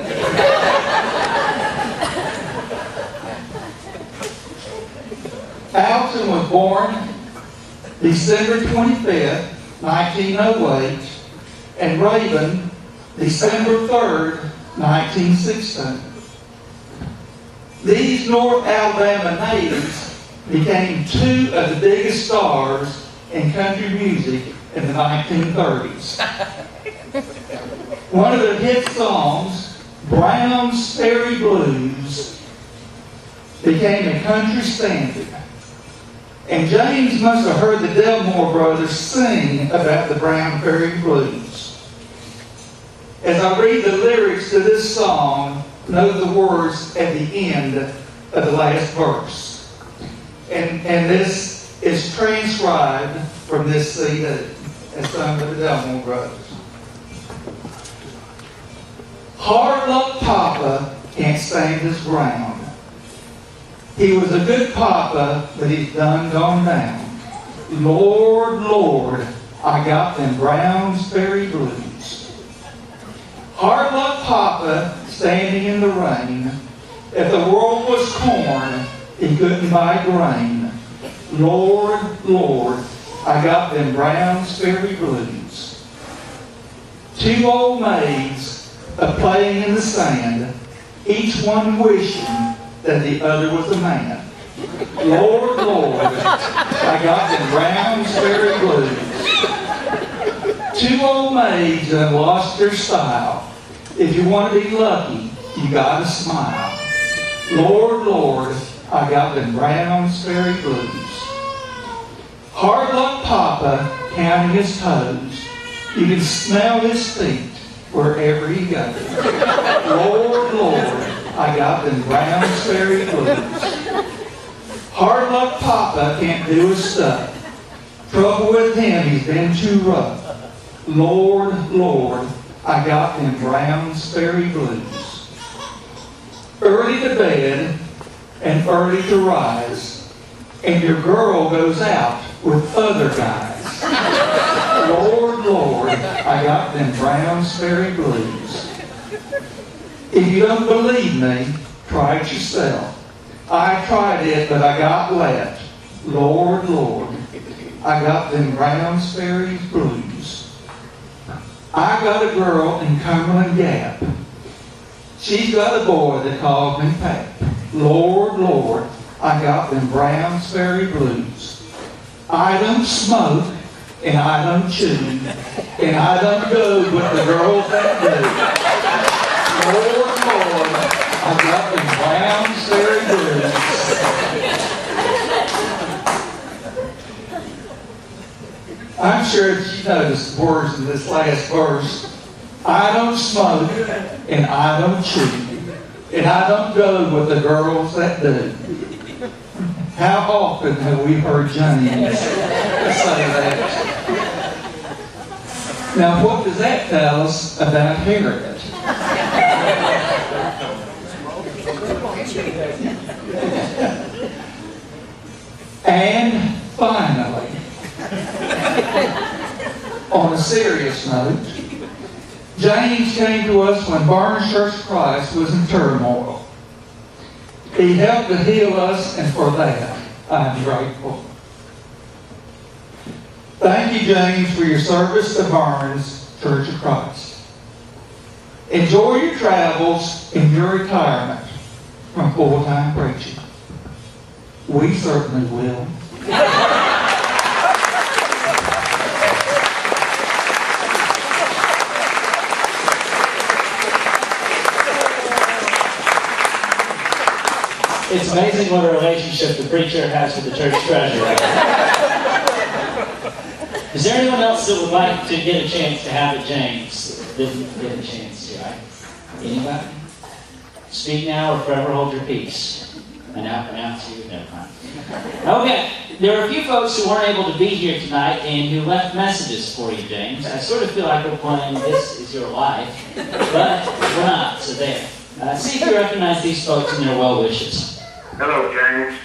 Alton was born December 25th, 1908, and Raven December 3rd, 1916. These North Alabama natives became two of the biggest stars in country music in the 1930s. One of their hit songs, Brown's Ferry Blues, became a country standard. And James must have heard the Delmore brothers sing about the Brown Ferry Blues. As I read the lyrics to this song, note the words at the end of the last verse. And this is transcribed from this CD, as sung by the Delmore brothers. Hard luck Papa can't stand his ground. He was a good papa, but he's done gone down. Lord, Lord, I got them Brown's Ferry Blues. Hard luck Papa standing in the rain. If the world was corn, he couldn't buy grain. Lord, Lord, I got them Brown's Ferry Blues. Two old maids a-playing in the sand, each one wishing that the other was a man. Lord, Lord, I got them Brown's Ferry Blues. Two old maids that lost their style. If you want to be lucky, you gotta smile. Lord, Lord, I got them Brown's Ferry Blues. Hard luck Papa counting his toes. You can smell his feet wherever he goes. Lord, Lord, I got them Brown's Ferry Blues. Hard luck Papa can't do his stuff. Trouble with him, he's been too rough. Lord, Lord, I got them Brown's Ferry Blues. Early to bed and early to rise, and your girl goes out with other guys. Lord, Lord, I got them Brown's Ferry Blues. If you don't believe me, try it yourself. I tried it, but I got left. Lord, Lord, I got them Brown's Ferry Blues. I got a girl in Cumberland Gap. She's got a boy that calls me Pap. Lord, Lord, I got them Brownsbury blues. I don't smoke, and I don't chew, and I don't go with the girls that do. Lord, Lord, I got them Brownsbury blues. I'm sure that you noticed the words in this last verse. I don't smoke, and I don't chew, and I don't go with the girls that do. How often have we heard James say that? Now, what does that tell us about Harriet? And finally, on a serious note, James came to us when Barnes Church of Christ was in turmoil. He helped to heal us, and for that, I'm grateful. Thank you, James, for your service to Barnes Church of Christ. Enjoy your travels and your retirement from full-time preaching. We certainly will. It's amazing what a relationship the preacher has with the church treasurer. Is there anyone else that would like to get a chance to have it, James? That didn't get a chance to, right? Anybody? Speak now or forever hold your peace. I now pronounce you, never mind. Okay, there are a few folks who weren't able to be here tonight and who left messages for you, James. I sort of feel like we're playing This Is Your Life, but we're not, so there. See if you recognize these folks and their well wishes. Hello, James.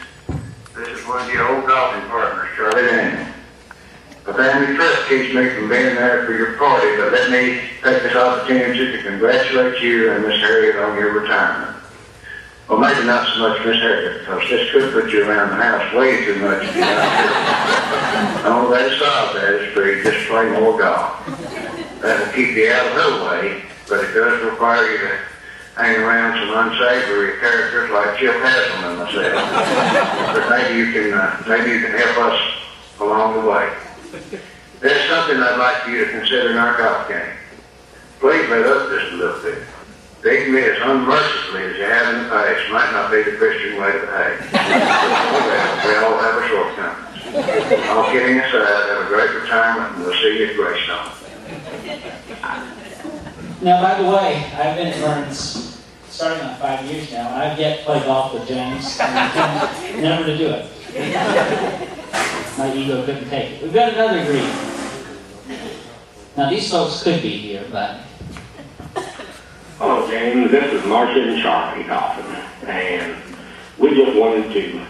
This is one of your old golfing partners, Charlie Daniel. The family trust keeps me from being there for your party, but let me take this opportunity to congratulate you and Miss Harriet on your retirement. Well, maybe not so much Miss Harriet, because this could put you around the house way too much. The only way to solve that is for you to just play more golf. That'll keep you out of her way, but it does require you to hang around some unsavory characters like Chip Haslam and myself. But maybe you can help us along the way. There's something I'd like you to consider in our golf game. Please let up just a little bit. Beating me as unmercifully as you have in the past might not be the Christian way to behave. We all have our shortcomings. All kidding aside, have a great retirement, and we'll see you at Greystone. Now, by the way, I've been at Burns starting on 5 years now, and I've yet to play golf with James, and I intend never to do it. My ego couldn't take it. We've got another greeting. Now, these folks could be here, but... Hello, James. This is Marcia and Charlie Coffin, and we just wanted to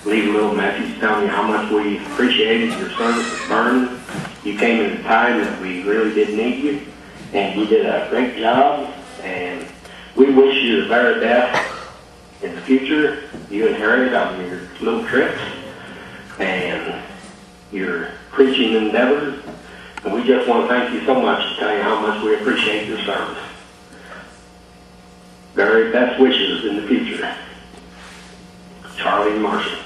leave a little message telling you how much we appreciated your service at Burns. You came at a time that we really did need you, and you did a great job, and we wish you the very best in the future, you and Harriet, on your little trips and your preaching endeavors. And we just want to thank you so much and tell you how much we appreciate your service. Very best wishes in the future. Charlie and Marcia.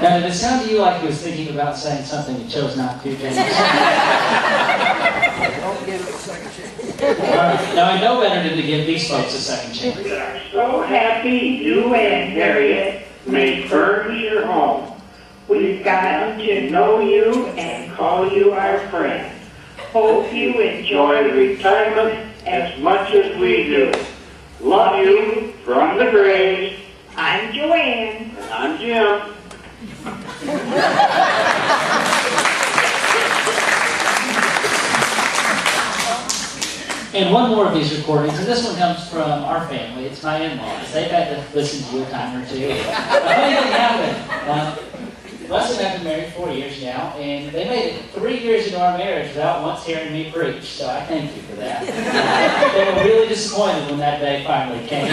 Now, did it sound to you like he was thinking about saying something he chose not to, James? Don't give it a second chance. Now, I know better than to give these folks a second chance. We are so happy you and Harriet made Burns your home. We've gotten to know you and call you our friend. Hope you enjoy retirement as much as we do. Love you from the grave. I'm Joanne. And I'm Jim. And one more of these recordings, and this one comes from our family. It's my in-laws. They've had to listen to you a time or two. A funny thing happened. Les and I have been married 4 years now, and they made it 3 years into our marriage without once hearing me preach, so I thank you for that. They were really disappointed when that day finally came.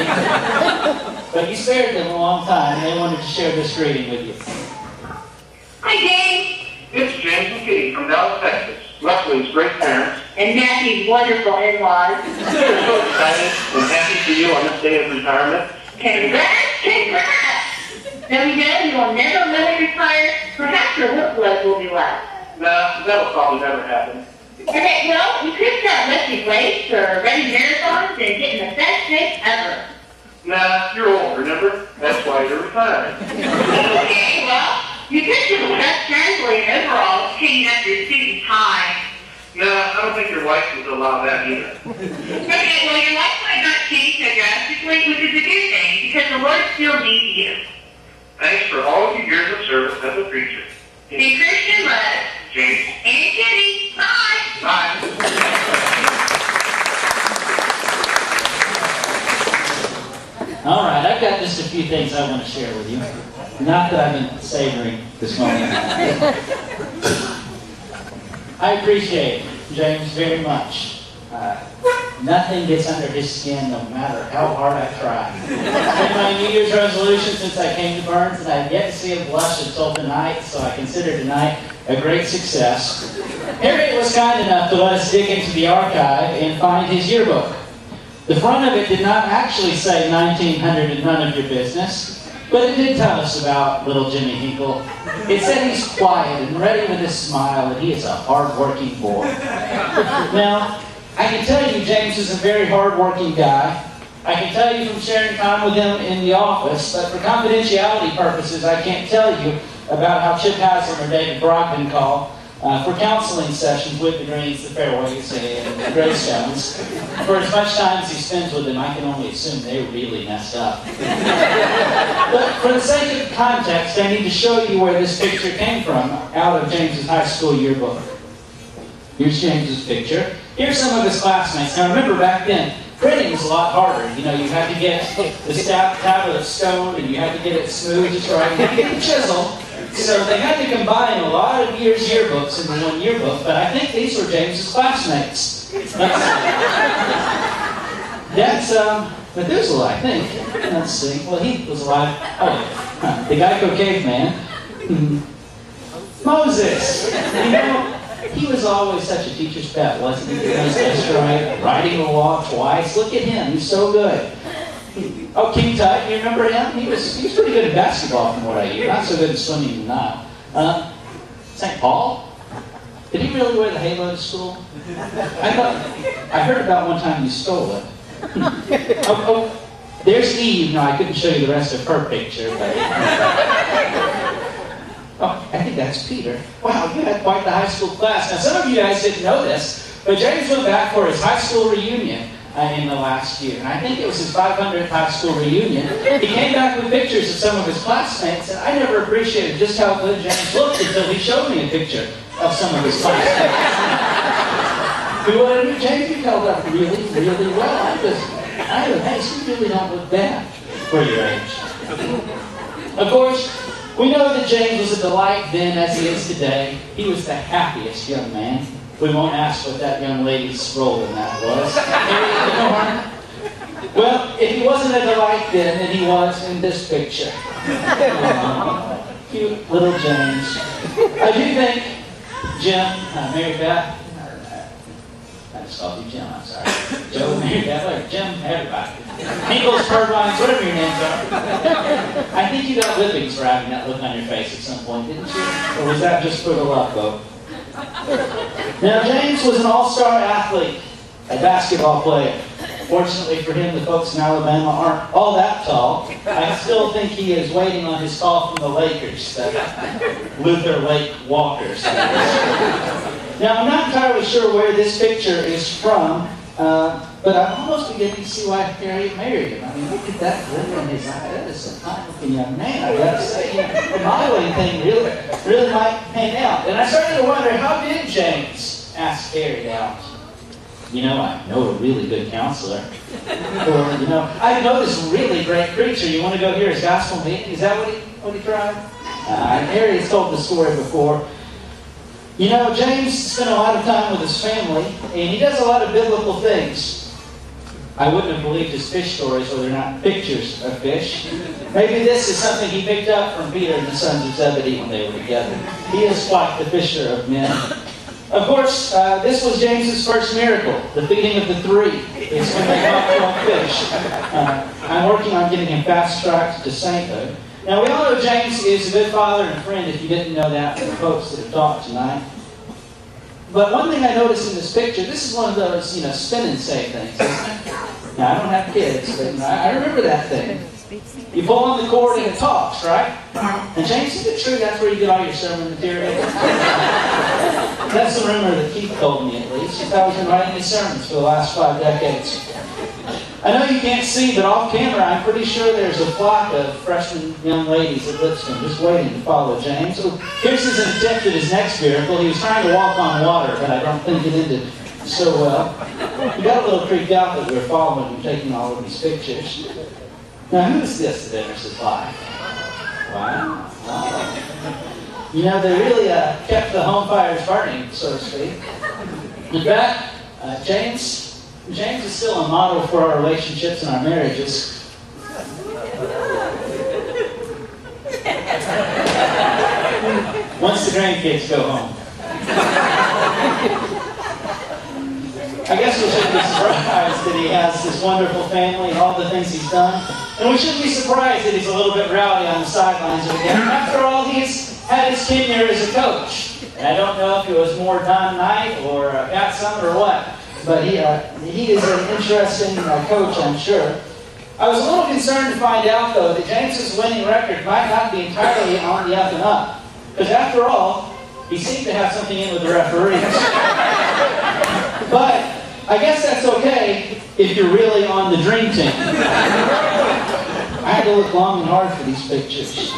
But you spared them a long time, and they wanted to share this greeting with you. Hi, James. It's James McKee from Dallas, Texas. Leslie's great parents, and Matthew's wonderful in-laws. we are so excited and happy for you on this day of retirement. Congrats, congrats! Now we know you will never really retire. Perhaps your work load will be less. No, that will probably never happen. Okay, well, you could start lifting weights or running marathons and get in the best shape ever. Nah, you're old, remember? That's why you're retiring. Okay, well, you could just dress casually in overalls, hanging up your suit and tie. No, I don't think your wife would allow that either. Okay, well, your life might not change so drastically, which is a good thing, because the Lord still needs you. Thanks for all your years of service as a preacher. Be Christian love. James. And Kitty. Bye. Bye. All right, I've got just a few things I want to share with you. Not that I've been savoring this moment. I appreciate James very much. Nothing gets under his skin, no matter how hard I try. It's been my New Year's resolution since I came to Burns, and I've yet to see him blush until tonight, so I consider tonight a great success. Harriet was kind enough to let us dig into the archive and find his yearbook. The front of it did not actually say 1900 and none of your business, but it did tell us about little Jimmy Hinkle. It said he's quiet and ready with his smile, and he is a hard-working boy. Now, I can tell you James is a very hard-working guy. I can tell you from sharing time with him in the office, but for confidentiality purposes, I can't tell you about how Chip Haslam or David Brogdon call for counseling sessions with the Greens, the Fairways, and the Greystones. For as much time as he spends with them, I can only assume they really messed up. But for the sake of context, I need to show you where this picture came from out of James's high school yearbook. Here's James's picture. Here's some of his classmates. Now remember, back then, printing was a lot harder. You know, you had to get the tablet of stone, and you had to get it smooth just right. You had to get the chisel. So they had to combine a lot of years' yearbooks into one yearbook, but I think these were James's classmates. That's Methuselah, I think. Let's see. Well, he was alive. Oh, the Geico caveman. Moses. You know, he was always such a teacher's pet, wasn't he? He was just right, riding the wall twice. Look at him. He's so good. Oh, King Tut, you remember him? He was pretty good at basketball from what I hear. Not so good at swimming now. St. Paul? Did he really wear the halo to school? I heard about one time you stole it. There's Eve. No, I couldn't show you the rest of her picture, but... Oh, I think that's Peter. Wow, you had quite the high school class. Now, some of you guys didn't know this, but James went back for his high school reunion in the last year. And I think it was his 500th high school reunion. He came back with pictures of some of his classmates, and I never appreciated just how good James looked until he showed me a picture of some of his classmates. Who would have knew James? You held up really, really well. Hey, you really don't look bad for your age. Of course, we know that James was a delight then as he is today. He was the happiest young man. We won't ask what that young lady's role in that was. Well, if he wasn't a delight then he was in this picture. Cute little James. I do think Jim, Mary Beth, I just called you Jim, I'm sorry. Joe, Mary Beth, Jim, everybody. Hinkles, Purvines, whatever your names are. I think you got whippings for having that look on your face at some point, didn't you? Or was that just for the love vote? Now, James was an all-star athlete, a basketball player. Fortunately for him, the folks in Alabama aren't all that tall. I still think he is waiting on his call from the Lakers, the Luther Lake Walkers. Now, I'm not entirely sure where this picture is from, but I'm almost beginning to see why Harriet married him. I mean, look at that glitter in his eye. That is a fine-looking young man. I've got to say, the modeling thing really might pan out. And I started to wonder, how did James ask Harriet out? You know, I know a really good counselor. Or, you know, I know this really great preacher. You want to go hear his gospel meeting? Is that what he tried? Harriet's told the story before. You know, James spent a lot of time with his family, and he does a lot of biblical things. I wouldn't have believed his fish stories were not pictures of fish. Maybe this is something he picked up from Peter and the sons of Zebedee when they were together. He is quite the fisher of men. Of course, this was James's first miracle, the feeding of the 3. It's when they caught 12 fish. I'm working on getting him fast-tracked to sainthood. Now, we all know James is a good father and friend, if you didn't know that from the folks that have talked tonight. But one thing I noticed in this picture, this is one of those, spin and save things, isn't it? Now, I don't have kids, but I remember that thing. You pull on the cord and it talks, right? And James, is it true that's where you get all your sermon material? That's the rumor that Keith told me, at least. He thought I was been writing his sermons for the last 5 decades. I know you can't see, but off camera, I'm pretty sure there's a flock of freshman young ladies at Lipscomb just waiting to follow James. So here's his attempt at his next miracle. He was trying to walk on water, but I don't think it ended so well. He got a little freaked out that we were following him, taking all of these pictures. Now, who is this that enters his life? Wow. They really kept the home fires burning, so to speak. In fact, James is still a model for our relationships and our marriages. Once the grandkids go home. I guess we shouldn't be surprised that he has this wonderful family and all the things he's done. And we shouldn't be surprised that he's a little bit rowdy on the sidelines of the game. After all, he's had his tenure as a coach. And I don't know if it was more Don Knight or Pat Summer or what. But he is an interesting coach, I'm sure. I was a little concerned to find out, though, that James's winning record might not be entirely on the up and up. Because after all, he seemed to have something in with the referees. But I guess that's okay if you're really on the dream team. I had to look long and hard for these pictures.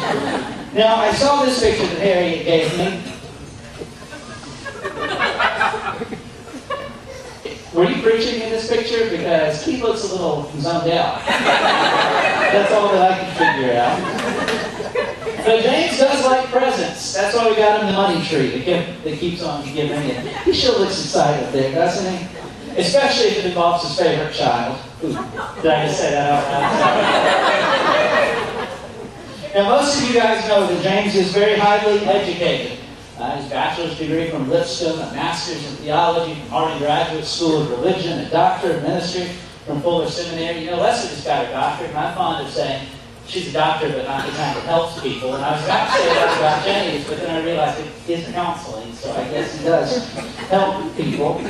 Now, I saw this picture that Harriet gave me. Were you preaching in this picture? Because he looks a little zoned out. That's all that I can figure out. But James does like presents. That's why we got him the money tree that keeps on giving it. He sure looks excited there, doesn't he? Especially if it involves his favorite child. Ooh, did I just say that out loud? Now, most of you guys know that James is very highly educated. His bachelor's degree from Lipscomb, a master's in theology from Harvard Graduate School of Religion, a doctorate of ministry from Fuller Seminary. Lester just got her doctorate, and I'm fond of saying she's a doctor, but not the kind that helps people. And I was about to say that about James, but then I realized it is counseling, so I guess he does help people.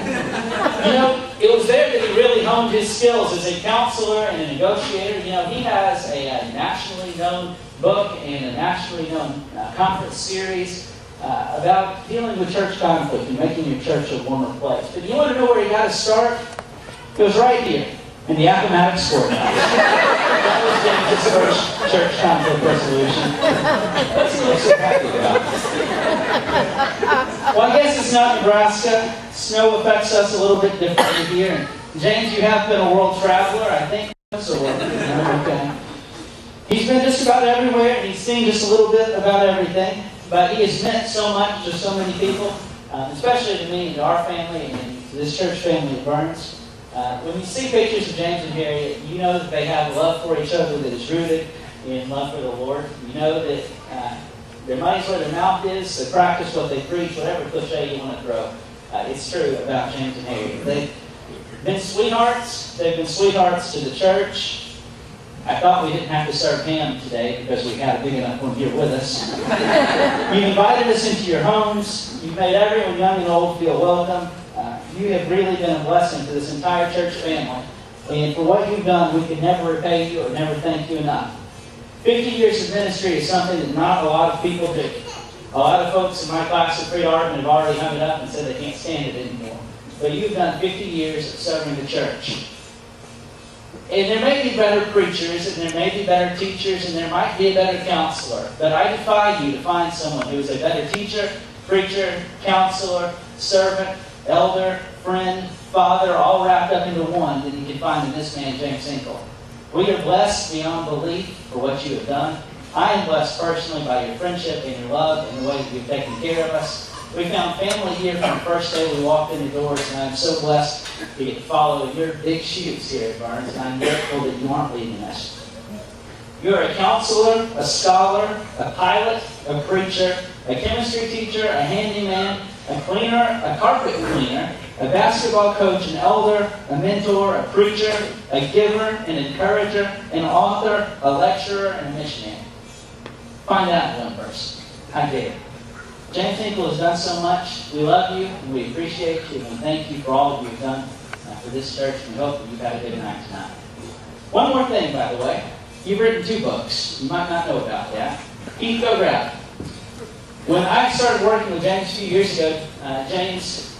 It was there that he really honed his skills as a counselor and a negotiator. He has a nationally known book and a nationally known conference series about dealing with church conflict and making your church a warmer place. But you want to know where he got to start? It was right here, in the Appomattox Courthouse. That was James's first church conflict resolution. What's he look so happy about? Well, I guess it's not Nebraska. Snow affects us a little bit differently here. And James, you have been a world traveler, I think. So, okay. He's been just about everywhere, and he's seen just a little bit about everything. But he has meant so much to so many people, especially to me and to our family and to this church family at Burns. When you see pictures of James and Harriet, you know that they have love for each other that is rooted in love for the Lord. You know that their money's where their mouth is, they practice what they preach, whatever cliche you want to throw. It's true about James and Harriet. They've been sweethearts. They've been sweethearts to the church. I thought we didn't have to serve ham today because we had a big enough one here with us. You've invited us into your homes. You've made everyone young and old feel welcome. You have really been a blessing to this entire church family. And for what you've done, we can never repay you or never thank you enough. 50 years of ministry is something that not a lot of people do. A lot of folks in my class of pre-art have already hung it up and said they can't stand it anymore. But you've done 50 years of serving the church. And there may be better preachers, and there may be better teachers, and there might be a better counselor. But I defy you to find someone who is a better teacher, preacher, counselor, servant, elder, friend, father, all wrapped up into one than you can find in this man, James Hinkle. We are blessed beyond belief for what you have done. I am blessed personally by your friendship and your love and the way that you've taken care of us. We found family here from the first day we walked in the doors, and I'm so blessed to get to follow your big shoes here at Burns, and I'm grateful that you aren't leaving us. You're a counselor, a scholar, a pilot, a preacher, a chemistry teacher, a handyman, a cleaner, a carpet cleaner, a basketball coach, an elder, a mentor, a preacher, a giver, an encourager, an author, a lecturer, and a missionary. Find out one person. I did. James Hinkle has done so much. We love you, and we appreciate you, and we thank you for all of you've done for this church, and we hope that you've had a good night tonight. One more thing, by the way. You've written 2 books. You might not know about that. Keith, go grab it. When I started working with James a few years ago, James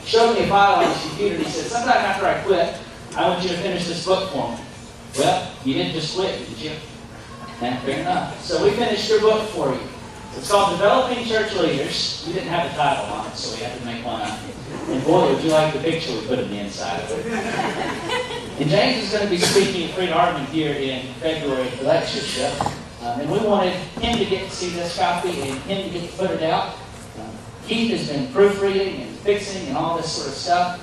showed me a file on his computer, and he said, sometime after I quit, I want you to finish this book for me. Well, you didn't just quit, did you? Fair enough. So we finished your book for you. It's called Developing Church Leaders. We didn't have a title on it, so we had to make one up. And boy, would you like the picture we put in the inside of it. And James is going to be speaking at Freed Hardeman here in February at the lectureship. And we wanted him to get to see this copy and him to get to put it out. Keith has been proofreading and fixing and all this sort of stuff.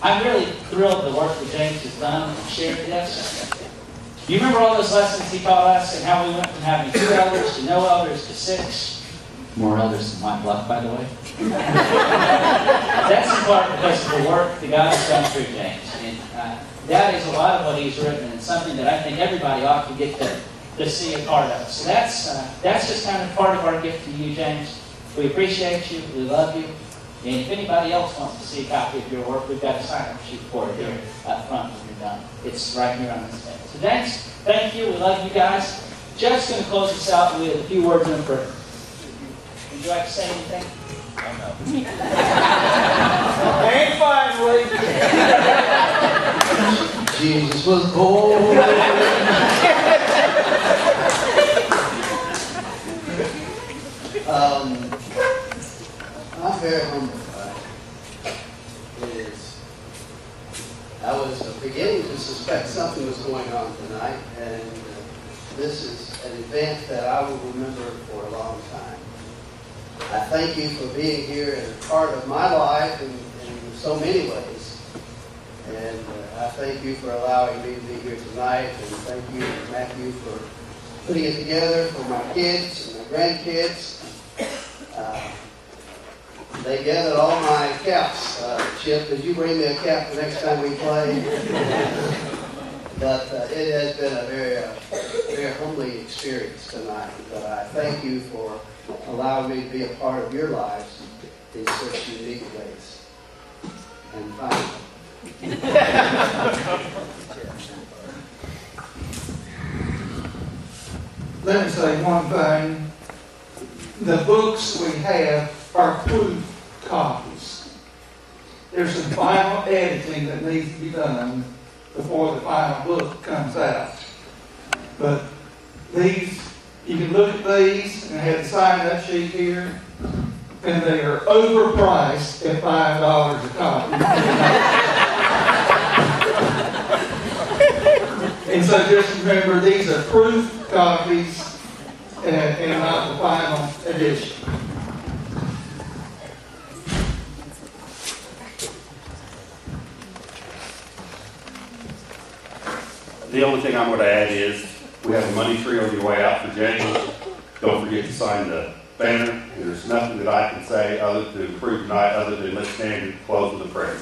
I'm really thrilled with the work that James has done and shared this. Do you remember all those lessons he taught us and how we went from having 2 elders to no elders to 6? More elders than Mike Bluff, by the way. That's in part because of the work that God has done through James. And that is a lot of what he's written and something that I think everybody ought to get to see a part of. So that's just kind of part of our gift to you, James. We appreciate you. We love you. And if anybody else wants to see a copy of your work, we've got a sign-up sheet for it here up front when you're done. It's right here on this table. So James, thank you. We love you guys. Jeff's going to close us out with a few words of prayer. Would you like to say anything? And finally, Jesus was born. I'm very humbled by it. I was beginning to suspect something was going on tonight, and this is an event that I will remember for a long time. I thank you for being here and a part of my life in so many ways. And I thank you for allowing me to be here tonight, and thank you, Matthew, for putting it together for my kids and my grandkids. They gathered all my caps. Chip, could you bring me a cap the next time we play? But it has been a very humbling experience tonight. But I thank you for allowing me to be a part of your lives in such unique ways. And finally, let me say one thing. The books we have are proof copies. There's some final editing that needs to be done before the final book comes out. But these, you can look at these and have the sign-up sheet here, and they are overpriced at $5 a copy. And so just remember, these are proof copies and not the final edition. The only thing I'm going to add is we have a money tree on your way out for James. Don't forget to sign the banner. And there's nothing that I can say other to improve tonight other than let's stand and close with a prayer.